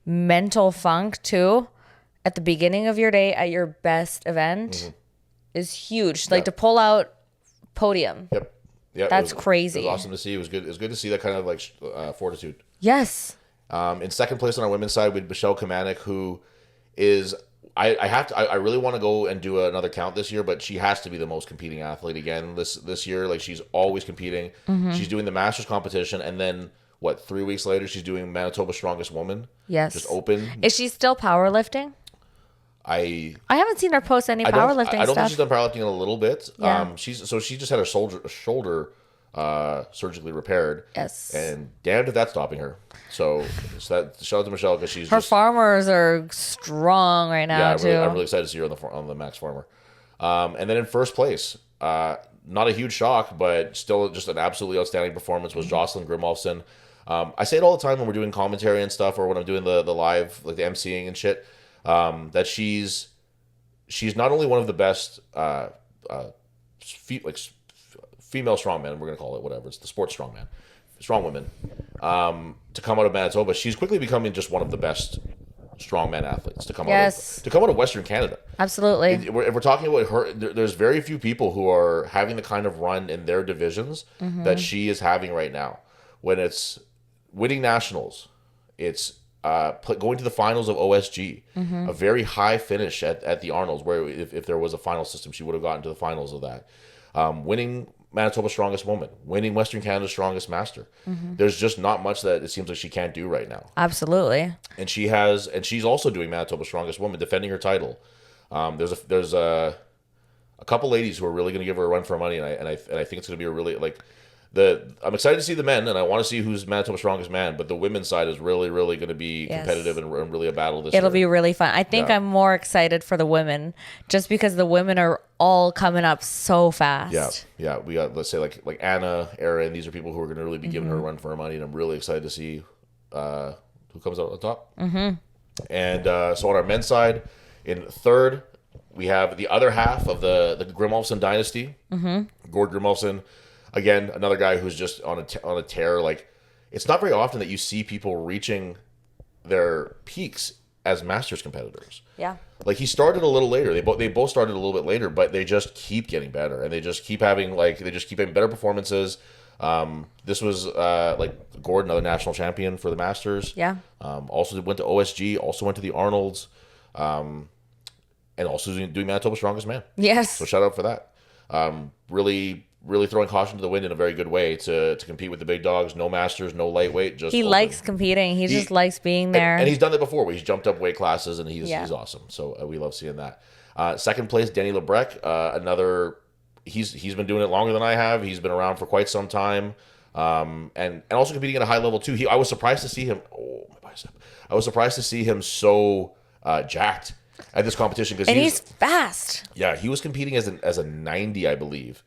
mental funk too, at the beginning of your day at your best event is huge. Like to pull out podium. Yep. Yeah, that's crazy. It was awesome to see. It was good to see that kind of like fortitude. Yes. In second place on our women's side with Michelle Kamanik, who is I really want to go and do another count this year, but she has to be the most competing athlete again this year. Like she's always competing. She's doing the Masters competition, and then 3 weeks later she's doing Manitoba's Strongest Woman. Yes. Just open. Is she still powerlifting? I haven't seen her post any powerlifting stuff. I don't think she's done powerlifting in a little bit. Yeah. She just had her shoulder surgically repaired. Yes. And damned if that's stopping her. So that shout out to Michelle because she's her farmers are strong right now too. I'm really excited to see her on the Max Farmer. And then in first place, not a huge shock, but still just an absolutely outstanding performance was Jocelyn Grimolfsson. I say it all the time when we're doing commentary and stuff, or when I'm doing the live, like the emceeing and shit, that she's not only one of the best female strongmen, we're gonna call it whatever, it's the sports strongman, strong women, to come out of Manitoba. She's quickly becoming just one of the best strongman athletes to come out of Western Canada. Absolutely. If we're talking about her, there's very few people who are having the kind of run in their divisions that she is having right now. When it's winning nationals, it's going to the finals of OSG, a very high finish at the Arnolds, where if there was a final system, she would have gotten to the finals of that. Winning Manitoba's Strongest Woman, winning Western Canada's Strongest Master. There's just not much that it seems like she can't do right now. Absolutely. And she's also doing Manitoba's Strongest Woman, defending her title. There's a couple ladies who are really going to give her a run for her money, and I think it's going to be a really I'm excited to see the men, and I want to see who's Manitoba's Strongest Man, but the women's side is really, really going to be competitive and really a battle this year. It'll be really fun. I think I'm more excited for the women just because the women are all coming up so fast. Yeah. We got, let's say, like Anna, Erin, these are people who are going to really be giving her a run for her money, and I'm really excited to see who comes out on top. And so on our men's side, in third, we have the other half of the Grimolfsson dynasty, Gord Grimolfsson. Again, another guy who's just on a tear. Like, it's not very often that you see people reaching their peaks as Masters competitors. Yeah. Like, he started a little later. They both started a little bit later, but they just keep getting better, and they just keep having better performances. This was Gord, another national champion for the Masters. Yeah. Also went to OSG. Also went to the Arnolds. And also doing Manitoba's Strongest Man. Yes. So shout out for that. Really throwing caution to the wind in a very good way to compete with the big dogs. No Masters, no lightweight. He likes competing. He just likes being there. And he's done that before, where he's jumped up weight classes, and he's awesome. So we love seeing that. Second place, Denny Lebrec. Another, he's been doing it longer than I have. He's been around for quite some time, and also competing at a high level too. I was surprised to see him. Oh, my bicep! I was surprised to see him so jacked at this competition because he's fast. Yeah, he was competing as a 90, I believe,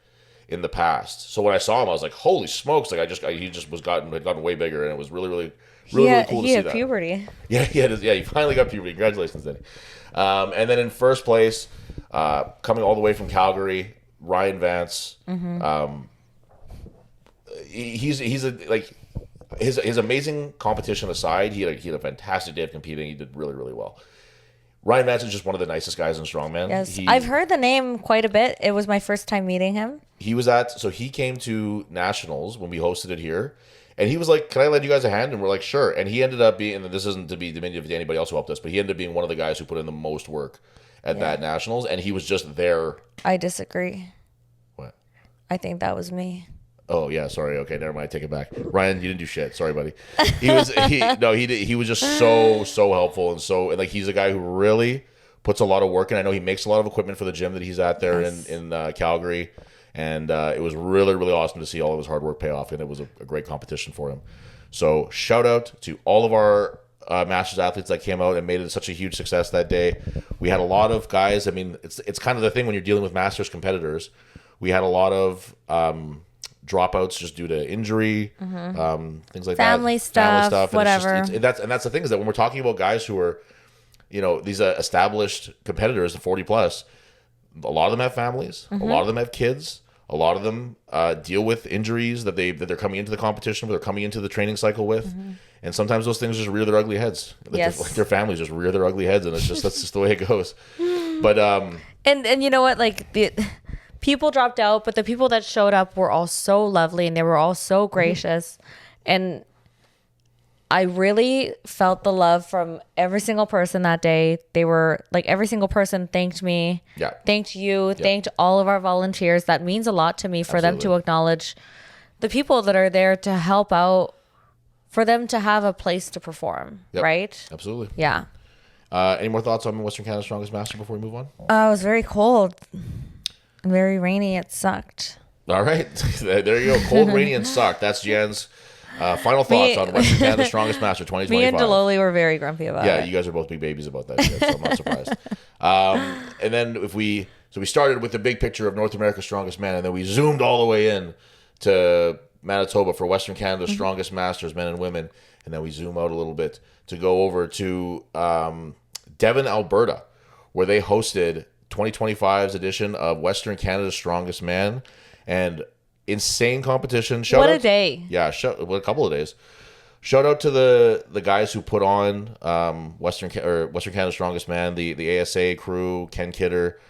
in the past. So when I saw him, I was like, "Holy smokes!" Like he just had gotten way bigger, and it was really cool to see that. He had puberty. Yeah, he finally got puberty. Congratulations, Denny. And then in first place, coming all the way from Calgary, Ryan Vance. He's his amazing competition aside, he had a fantastic day of competing. He did really well. Ryan Vance is just one of the nicest guys in strongman. Yes, I've heard the name quite a bit. It was my first time meeting him. He came to Nationals when we hosted it here, and he was like, "Can I lend you guys a hand?" And we're like, "Sure." And he ended up being, and this isn't to be diminutive to anybody else who helped us, but he ended up being one of the guys who put in the most work at that Nationals, and he was just there. I disagree. What? I think that was me. Oh yeah, sorry. Okay, never mind. I take it back. Ryan, you didn't do shit. Sorry, buddy. He was just so helpful and he's a guy who really puts a lot of work in. I know he makes a lot of equipment for the gym that he's at there in Calgary, and it was really awesome to see all of his hard work pay off, and it was a great competition for him. So shout out to all of our Masters athletes that came out and made it such a huge success that day. We had a lot of guys. I mean, it's kind of the thing when you're dealing with Masters competitors. We had a lot of dropouts just due to injury, things like family that. Stuff, and whatever. That's the thing, is that when we're talking about guys who are these established competitors, the 40 plus, a lot of them have families, a lot of them have kids, a lot of them deal with injuries that they're coming into the competition with, they're coming into the training cycle with, and sometimes those things just rear their ugly heads. Their families just rear their ugly heads, and that's just the way it goes. But and you know what, like the people dropped out, but the people that showed up were all so lovely, and they were all so gracious, and I really felt the love from every single person that day. They were like, every single person thanked me, thanked you, thanked all of our volunteers. That means a lot to me for them to acknowledge the people that are there to help out, for them to have a place to perform, right? Absolutely. Yeah. Any more thoughts on Western Canada's Strongest Master before we move on? It was very cold and very rainy. It sucked. All right. There you go. Cold, rainy, and sucked. That's Jan's final thoughts on Western Canada's Strongest Master 2025. Me and Deloli were very grumpy about it. Yeah, you guys are both big babies about that shit, so I'm not surprised. And then we started with the big picture of North America's Strongest Man, and then we zoomed all the way in to Manitoba for Western Canada's Strongest Masters, men and women, and then we zoom out a little bit to go over to Devon, Alberta, where they hosted 2025's edition of Western Canada's Strongest Man, and insane competition. What a day. Yeah, a couple of days. Shout out to the guys who put on Western Canada's Strongest Man, the ASA crew, Ken Kidder.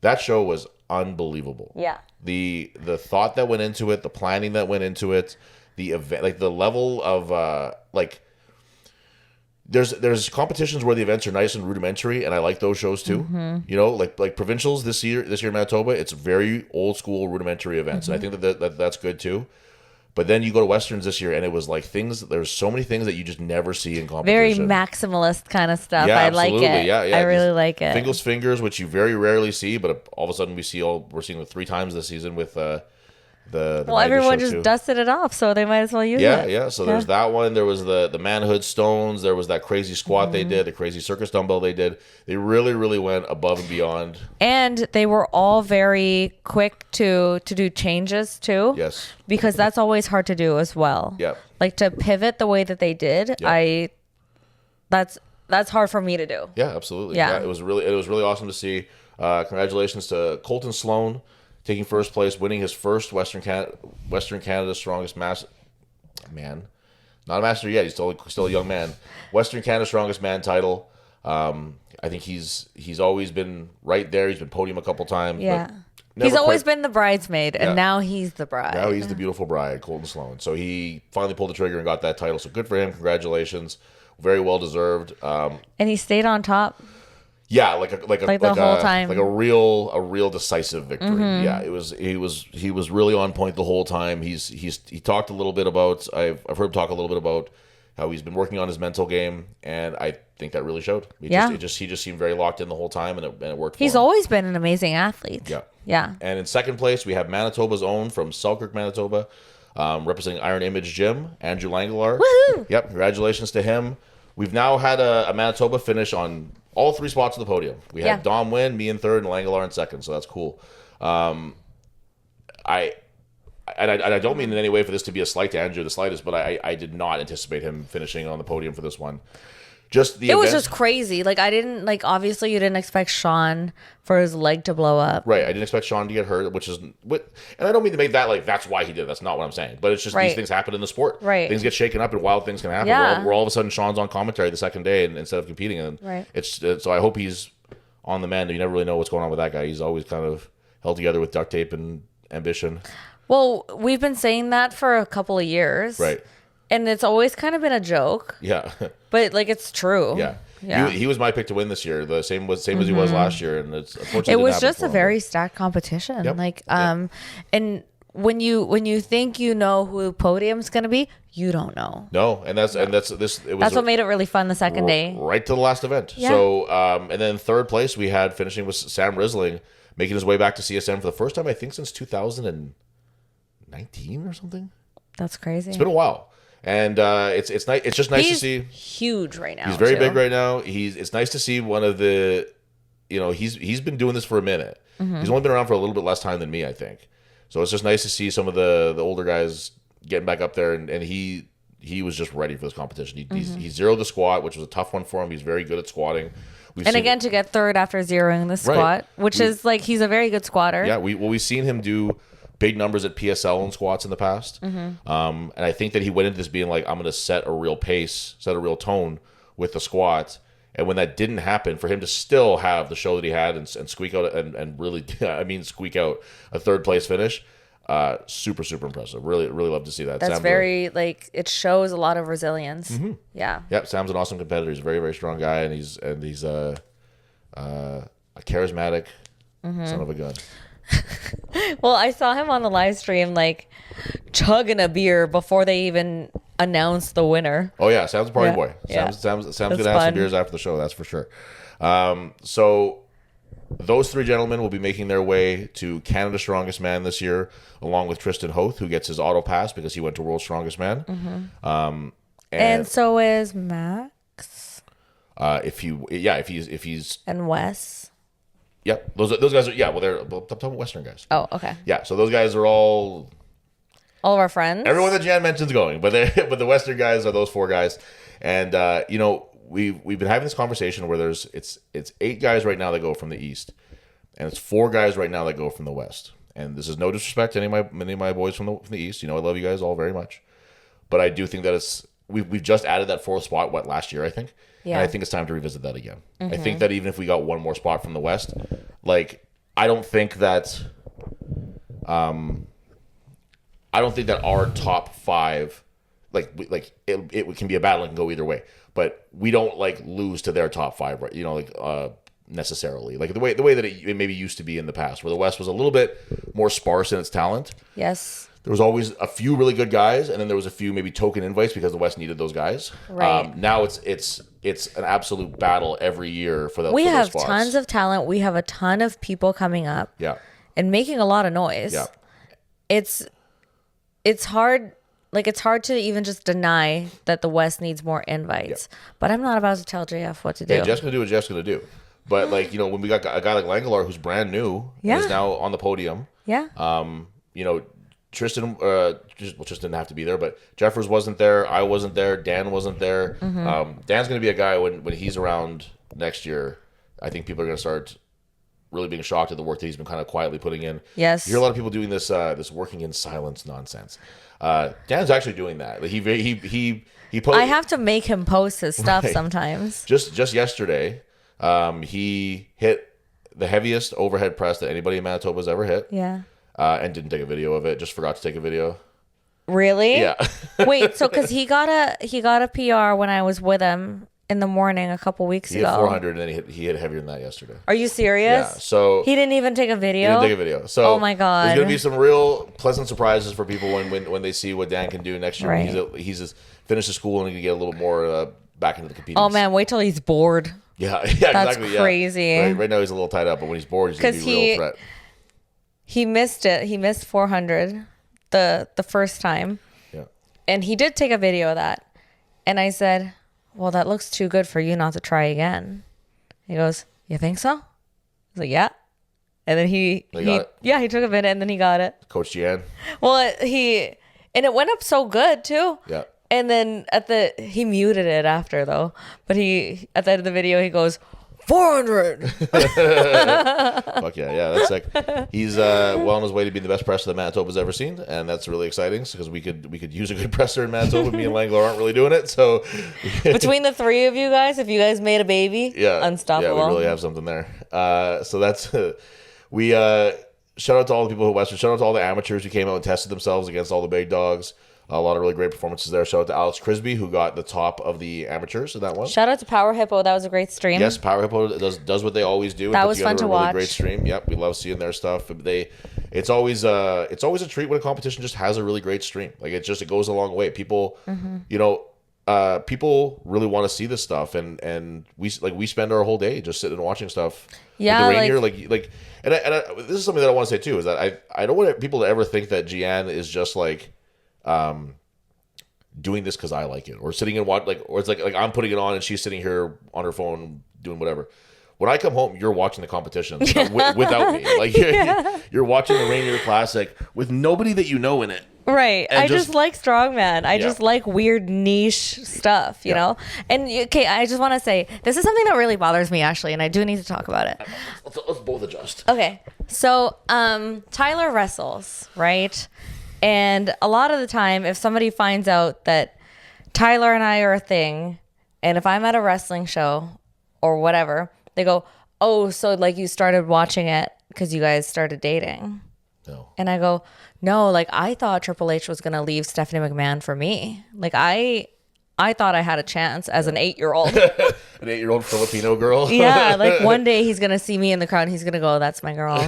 That show was unbelievable. Yeah. The thought that went into it, the planning that went into it, the event, like the level of there's competitions where the events are nice and rudimentary, and I like those shows too. Like provincials this year in Manitoba, it's very old school rudimentary events, and I think that's good too. But then you go to Westerns this year, and it was like there's so many things that you just never see in competition. Very maximalist kind of stuff. Yeah, I absolutely. like it. Yeah. I really like it. Fingerless fingers, which you very rarely see, but all of a sudden we're seeing it 3 times this season with the everyone just dusted it off, so they might as well use it. Yeah. So there's that one. There was the manhood stones. There was that crazy squat they did, the crazy circus dumbbell they did. They really, really went above and beyond. And they were all very quick to do changes too. Yes. Because that's always hard to do as well. Yeah. Like to pivot the way that they did. Yeah. That's hard for me to do. Yeah, absolutely. Yeah. It was really awesome to see. Congratulations to Colton Sloan, taking first place, winning his first Western Canada's Strongest Master. Man, not a master yet. He's still a young man. Western Canada's Strongest Man title. I think he's always been right there. He's been podium a couple times. Yeah. He's always been the bridesmaid, and now he's the bride. Now he's the beautiful bride, Colton Sloan. So he finally pulled the trigger and got that title. So good for him. Very well deserved. And he stayed on top. Yeah, like the whole time, like a real decisive victory. Yeah, he was really on point the whole time. He talked a little bit about I've heard him talk a little bit about how he's been working on his mental game, and I think that really showed. He just seemed very locked in the whole time, and it worked. He's always been an amazing athlete. Yeah. And in second place, we have Manitoba's own from Selkirk, Manitoba, representing Iron Image Gym, Andrew Langelar. Woohoo! Yep, congratulations to him. We've now had a Manitoba finish on all 3 spots of the podium. We had Dom win, me in third, and Langelar in second, so that's cool. I don't mean in any way for this to be a slight to Andrew the slightest, but I did not anticipate him finishing on the podium for this one. It was just crazy. Like, I didn't, obviously you didn't expect Sean for his leg to blow up. Right. I didn't expect Sean to get hurt, and I don't mean to make that that's why he did it. That's not what I'm saying. But it's just these things happen in the sport. Right. Things get shaken up and wild things can happen. Yeah. Where all of a sudden Sean's on commentary the second day instead of competing. And so I hope he's on the mend. You never really know what's going on with that guy. He's always kind of held together with duct tape and ambition. Well, we've been saying that for a couple of years. Right. And it's always kind of been a joke. Yeah. But it's true. Yeah. He was my pick to win this year. The same as he was last year, and it's unfortunately it was just a very stacked competition. Yep. And when you think you know who the podium's gonna be, you don't know. No, that's what made it really fun the second day, right to the last event. Yeah. So and then third place we had finishing with Sam Risling, making his way back to CSM for the first time I think since 2019 or something. That's crazy. It's been a while. And it's nice. It's just nice to see. Huge right now. He's very big right now. It's nice to see one of the, he's been doing this for a minute. He's only been around for a little bit less time than me, I think. So it's just nice to see some of the older guys getting back up there, and he he was just ready for this competition. He zeroed the squat, which was a tough one for him. He's very good at squatting. And again, to get third after zeroing the squat, which is like, he's a very good squatter. Yeah, we've seen him do big numbers at PSL in squats in the past. And I think that he went into this being like, I'm going to set a real pace, set a real tone with the squat. And when that didn't happen, for him to still have the show that he had and squeak out and really, I mean, squeak out a third place finish, super, super impressive. Really, really love to see that. That's like, it shows a lot of resilience. Yeah. Yep. Sam's an awesome competitor. He's a very, very strong guy, and he's a charismatic son of a gun. Well, I saw him on the live stream, like, chugging a beer before they even announced the winner. Oh yeah, Sam's a party boy. Sam's gonna have some beers after the show, that's for sure. So those three gentlemen will be making their way to Canada's Strongest Man this year, along with Tristan Hoth, who gets his auto pass because he went to World's Strongest Man. And so is Max. If he's and Wes. Yep, those guys are I'm talking about Western guys. Oh, okay. Yeah, so those guys are all of our friends. Everyone that Jan mention's going, but the Western guys are those four guys, and we've been having this conversation where it's 8 guys right now that go from the East, and it's 4 guys right now that go from the West. And this is no disrespect to any of my boys from the East. I love you guys all very much, but I do think that we've just added that 4th spot last year, I think. Yeah. And I think it's time to revisit that again. I think that even if we got one more spot from the West, like I don't think that our top 5, it can be a battle and can go either way, but we don't lose to their top 5, right? Necessarily, like the way that it maybe used to be in the past, where the West was a little bit more sparse in its talent. Yes. There was always a few really good guys, and then there was a few maybe token invites because the West needed those guys. Right. Now it's an absolute battle every year for that. We have tons of talent. We have a ton of people coming up. Yeah. And making a lot of noise. Yeah. It's hard. Like, it's hard to even just deny that the West needs more invites. Yeah. But I'm not about to tell JF what to do. Yeah, Jeff's going to do what Jeff's going to do. But, when we got a guy like Langelaar who's brand new, and is now on the podium. Yeah. Tristan didn't have to be there, but Jeffers wasn't there. I wasn't there. Dan wasn't there. Dan's going to be a guy when he's around next year. I think people are going to start really being shocked at the work that he's been kind of quietly putting in. Yes. You hear a lot of people doing this working in silence nonsense. Dan's actually doing that. He I have to make him post his stuff sometimes. Just yesterday, he hit the heaviest overhead press that anybody in Manitoba has ever hit. Yeah. And didn't take a video of it. Just forgot to take a video. Really? Yeah. Wait, so because he got a PR when I was with him in the morning a couple weeks ago. He hit 400 and then he hit heavier than that yesterday. Are you serious? Yeah. So he didn't even take a video. He didn't take a video. So oh my god, there's gonna be some real pleasant surprises for people when they see what Dan can do next year. Right. When he's finished the school and he can get a little more back into the competing. Oh man, wait till he's bored. Yeah, That's exactly. crazy. Yeah. Right now he's a little tied up, but when he's bored, he's gonna be a real threat. He missed it. He missed 400 the first time. Yeah. And he did take a video of that. And I said, well, that looks too good for you not to try again. He goes, you think so? I was like, yeah. And then he took a minute and then he got it. Coach Gian. Well, and it went up so good too. Yeah. And then he muted it after though. But at the end of the video, he goes, 400. Fuck yeah, that's sick. He's well on his way to being the best presser that Manitoba's ever seen, and that's really exciting because we could use a good presser in Manitoba. Me and Langelaar aren't really doing it, so between the 3 of you guys, if you guys made a baby, unstoppable. Yeah, we really have something there. So that's we shout out to all the people who Western. Shout out to all the amateurs who came out and tested themselves against all the big dogs. A lot of really great performances there. Shout out to Alex Crisby, who got the top of the amateurs in that one. Shout out to Power Hippo. That was a great stream. Yes, Power Hippo does what they always do. That was fun to watch. Really great stream. Yep, we love seeing their stuff. It's always a treat when a competition just has a really great stream. Like it goes a long way. People, people really want to see this stuff, and we spend our whole day just sitting and watching stuff. Yeah, the Rainier, and this is something that I want to say too is that I don't want people to ever think that Gian is just doing this because I like it, or sitting and watch, or it's like I'm putting it on and she's sitting here on her phone doing whatever. When I come home, you're watching the competition without me. You're watching the Rainier Classic with nobody that you know in it, Right. I just like strongman. I just like weird niche stuff, you know? And okay, I just want to say, this is something that really bothers me, Ashley, and I do need to talk about it. Let's both adjust. Okay. So, Tyler wrestles, right? And a lot of the time, if somebody finds out that Tyler and I are a thing, and if I'm at a wrestling show or whatever, they go, oh, so like you started watching it because you guys started dating. No. And I go, no, like I thought Triple H was going to leave Stephanie McMahon for me. Like I thought I had a chance as an 8-year-old. An 8-year-old Filipino girl. Yeah, like one day he's going to see me in the crowd and he's going to go, that's my girl.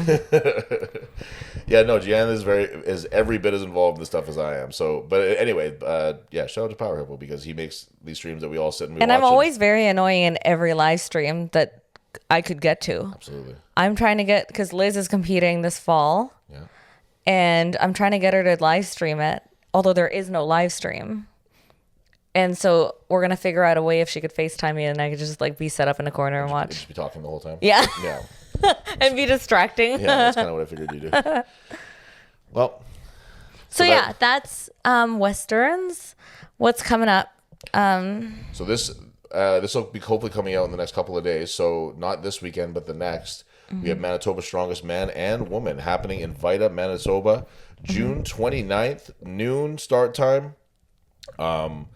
Yeah, no, Gian is every bit as involved in this stuff as I am. So, but anyway, shout out to Power Hippo because he makes these streams that we all sit and watch. And I'm always very annoying in every live stream that I could get to. Absolutely. I'm trying to get, because Liz is competing this fall. Yeah. And I'm trying to get her to live stream it, although there is no live stream. And so we're going to figure out a way if she could FaceTime me and I could just like be set up in a corner and watch. Just be talking the whole time? Yeah. Yeah. And be distracting. Yeah, that's kind of what I figured you'd do. Well. So that's Westerns. What's coming up? So this will be hopefully coming out in the next couple of days. So not this weekend, but the next. Mm-hmm. We have Manitoba's Strongest Man and Woman happening in Vida, Manitoba, June 29th, noon start time. I'm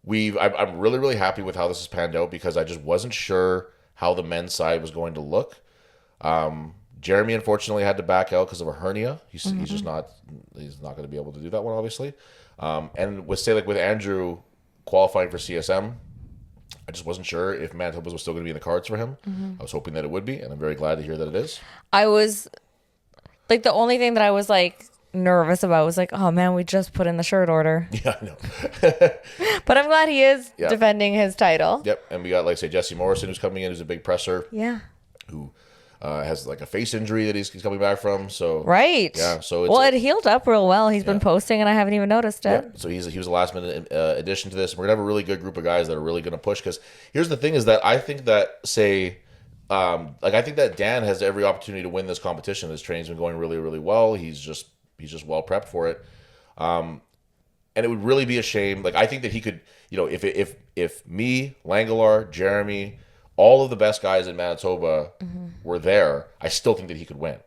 really, really happy with how this has panned out because I just wasn't sure how the men's side was going to look. Jeremy unfortunately had to back out because of a hernia. He's not going to be able to do that one, obviously. And with Andrew qualifying for CSM, I just wasn't sure if Manitoba was still going to be in the cards for him. Mm-hmm. I was hoping that it would be, and I'm very glad to hear that it is. I was like, the only thing that I was like nervous about was like, oh man, we just put in the shirt order. Yeah, I know. But I'm glad he is defending his title. Yep, and we got Jesse Morrison who's coming in, who's a big presser. Yeah. Who has like a face injury that he's coming back from. So right. Yeah. So it healed up real well. He's been posting, and I haven't even noticed it. Yeah. So he was a last minute addition to this. We're gonna have a really good group of guys that are really gonna push. Because here's the thing: is that I think that I think that Dan has every opportunity to win this competition. His training's been going really, really well. He's just well prepped for it. And it would really be a shame. Like I think that he could, if me, Langelar, Jeremy, all of the best guys in Manitoba were there, I still think that he could win.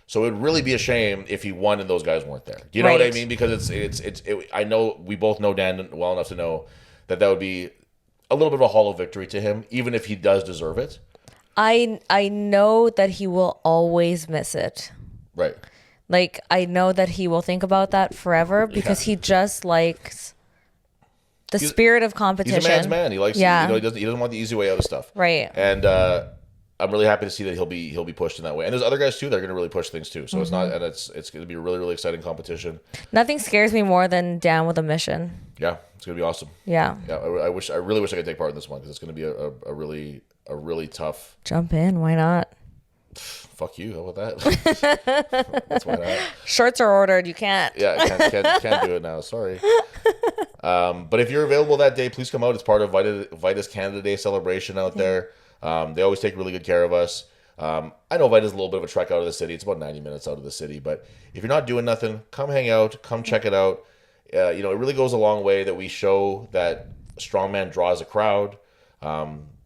So it would really be a shame if he won and those guys weren't there. You know what I mean? Because I know we both know Dan well enough to know that would be a little bit of a hollow victory to him, even if he does deserve it. I know that he will always miss it. Right. Like, I know that he will think about that forever because he just likes the spirit of competition. He's a man's man. He likes, he doesn't want the easy way out of stuff. Right. And I'm really happy to see that he'll be pushed in that way. And there's other guys too that are going to really push things too. So it's not, and it's going to be a really, really exciting competition. Nothing scares me more than Dan with a mission. Yeah, it's going to be awesome. Yeah. Yeah, I really wish I could take part in this one because it's going to be a really tough. Jump in, why not? Fuck you! How about that? That's why not. Shirts are ordered. You can't. Yeah, can't do it now. Sorry. But if you're available that day, please come out. It's part of Vita's Canada Day celebration out there. They always take really good care of us. I know Vita's a little bit of a trek out of the city. It's about 90 minutes out of the city. But if you're not doing nothing, come hang out. Come check it out. It really goes a long way that we show that strongman draws a crowd.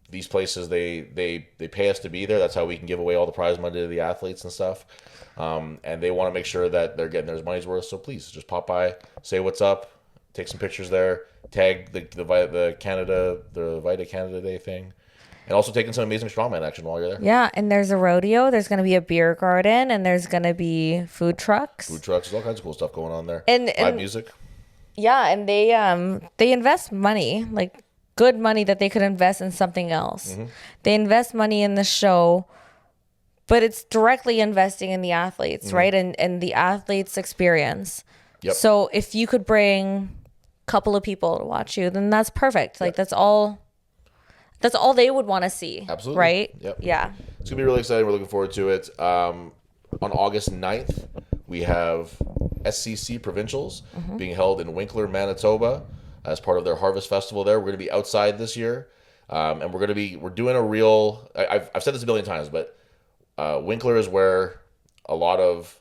These places, they pay us to be there. That's how we can give away all the prize money to the athletes and stuff. And they want to make sure that they're getting their money's worth. So please just pop by, say what's up, take some pictures there, tag the Vita Canada Day thing, and also taking some amazing strongman action while you're there. Yeah, and there's a rodeo. There's going to be a beer garden, and there's going to be food trucks. There's all kinds of cool stuff going on there. And live music. Yeah, and they invest money, like good money that they could invest in something else. Mm-hmm. They invest money in the show, but it's directly investing in the athletes, right? And the athletes' experience. Yep. So if you could bring a couple of people to watch you, then that's perfect. Like that's all they would want to see. Absolutely. Right? Yep. Yeah. It's going to be really exciting. We're looking forward to it. On August 9th, we have SCC Provincials being held in Winkler, Manitoba, as part of their Harvest Festival there. We're going to be outside this year. And we're doing a real, I've said this a billion times, but Winkler is where a lot of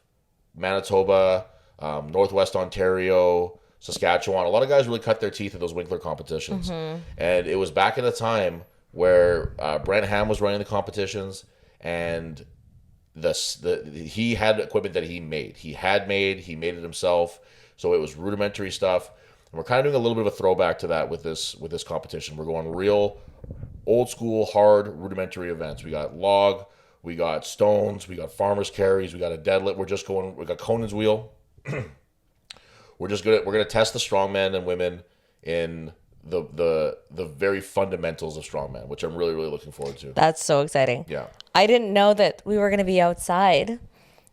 Manitoba, Northwest Ontario, Saskatchewan. A lot of guys really cut their teeth in those Winkler competitions. And it was back in a time where Brent Ham was running the competitions, and he had equipment that he made. He made it himself. So it was rudimentary stuff. And we're kind of doing a little bit of a throwback to that with this competition. We're going real old school, hard, rudimentary events. We got log, we got stones, we got farmer's carries, we got a deadlift. We got Conan's wheel. We're gonna test the strongmen and women in the very fundamentals of strongman, which I'm really, really looking forward to. That's so exciting. Yeah. I didn't know that we were gonna be outside,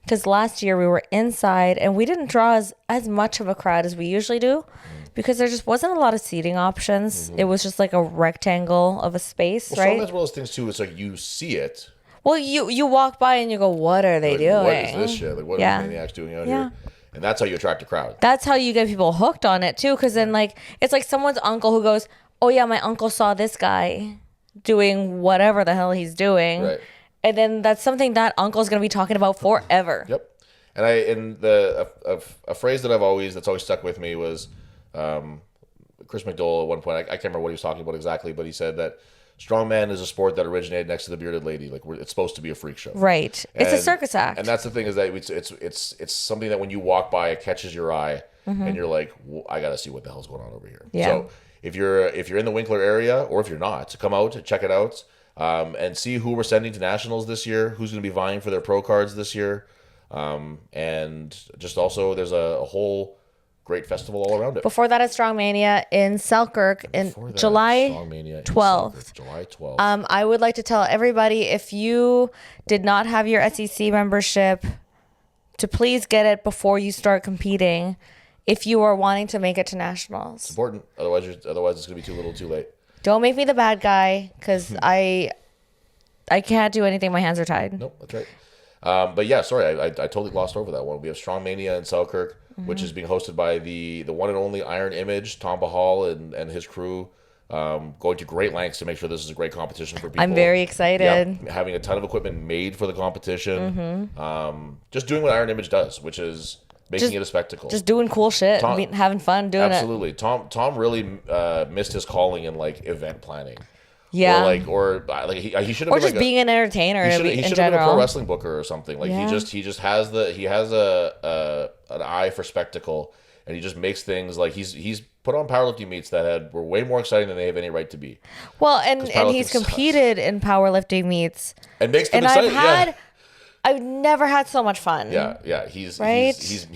because last year we were inside and we didn't draw as much of a crowd as we usually do, because there just wasn't a lot of seating options. It was just like a rectangle of a space, right? Strongman's one of those things too. It's like you see it. Well, you walk by and you go, what are they doing? What is this shit? Like, what are these maniacs doing out here? And that's how you attract a crowd. That's how you get people hooked on it too, because then like it's like someone's uncle who goes, oh yeah, my uncle saw this guy doing whatever the hell he's doing. Right. And then that's something that uncle's going to be talking about forever. Yep. And a phrase that's always stuck with me was Chris McDowell at one point. I can't remember what he was talking about exactly, but he said that strongman is a sport that originated next to the bearded lady. Like it's supposed to be a freak show. Right. It's a circus act. And that's the thing, is that it's something that when you walk by, it catches your eye, and you're like, well, I got to see what the hell's going on over here. Yeah. So if you're in the Winkler area, or if you're not, come out, check it out, and see who we're sending to nationals this year, who's going to be vying for their pro cards this year, and just also there's a whole great festival all around it. Before that, it's Strongmania in Selkirk in July 12th. July 12th. I would like to tell everybody, if you did not have your SEC membership, to please get it before you start competing if you are wanting to make it to nationals. It's important. Otherwise it's going to be too little too late. Don't make me the bad guy, because I can't do anything. My hands are tied. Nope, that's right. But yeah, sorry, I totally glossed over that one. We have Strongmania in Selkirk, which is being hosted by the one and only Iron Image, Tom Bahal and his crew, going to great lengths to make sure this is a great competition for people. I'm very excited. Yeah, having a ton of equipment made for the competition. Just doing what Iron Image does, which is making it a spectacle. Just doing cool shit, having fun doing absolutely. it. Absolutely. Tom really missed his calling in like event planning. Yeah. Or he should have been just being an entertainer. He should have been a pro wrestling booker or something. Like he just has an eye for spectacle, and he just makes things like he's put on powerlifting meets that were way more exciting than they have any right to be. Well, and he's competed in powerlifting meets and makes them exciting. I've never had so much fun. Yeah. He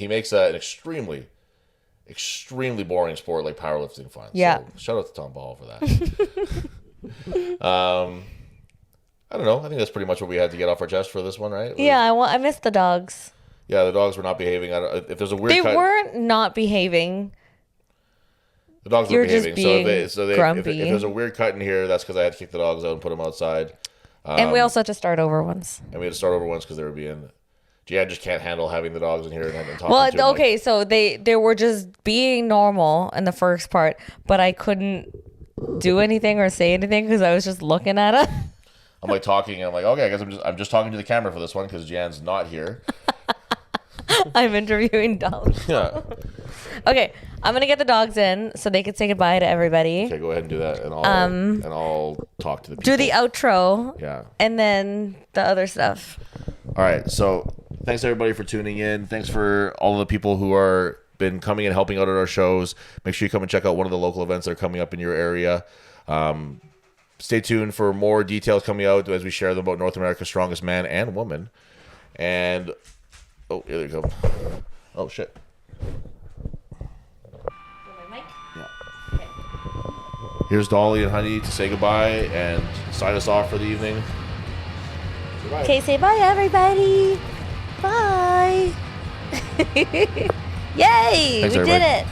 makes an extremely boring sport like powerlifting fun. Yeah. So shout out to Tom Ball for that. I don't know. I think that's pretty much what we had to get off our chest for this one, right? Yeah, I missed the dogs. Yeah, the dogs were not behaving. If there's a weird They weren't not behaving. The dogs were behaving. Just being grumpy. If there's a weird cut in here, that's because I had to kick the dogs out and put them outside. And we also had to start over once. And we had to start over once because they were being... Jan just can't handle having the dogs in here and talking to them. Well, okay, so they were just being normal in the first part, but I couldn't do anything or say anything because I was just looking at them. I'm like talking, and I'm like, okay, I guess I'm just talking to the camera for this one because Jan's not here. I'm interviewing dogs. Yeah. Okay, I'm gonna get the dogs in so they can say goodbye to everybody. Okay, go ahead and do that, and I'll talk to the people. Do the outro. Yeah. And then the other stuff. All right, so thanks everybody for tuning in. Thanks for all of the people who are been coming and helping out at our shows. Make sure you come and check out one of the local events that are coming up in your area. Stay tuned for more details coming out as we share them about North America's strongest man and woman. And oh, here they come. Oh shit. Yeah. Okay. Here's Dolly and Honey to say goodbye and sign us off for the evening. Okay, say bye everybody. Bye. Yay! Thanks, we everybody. did it.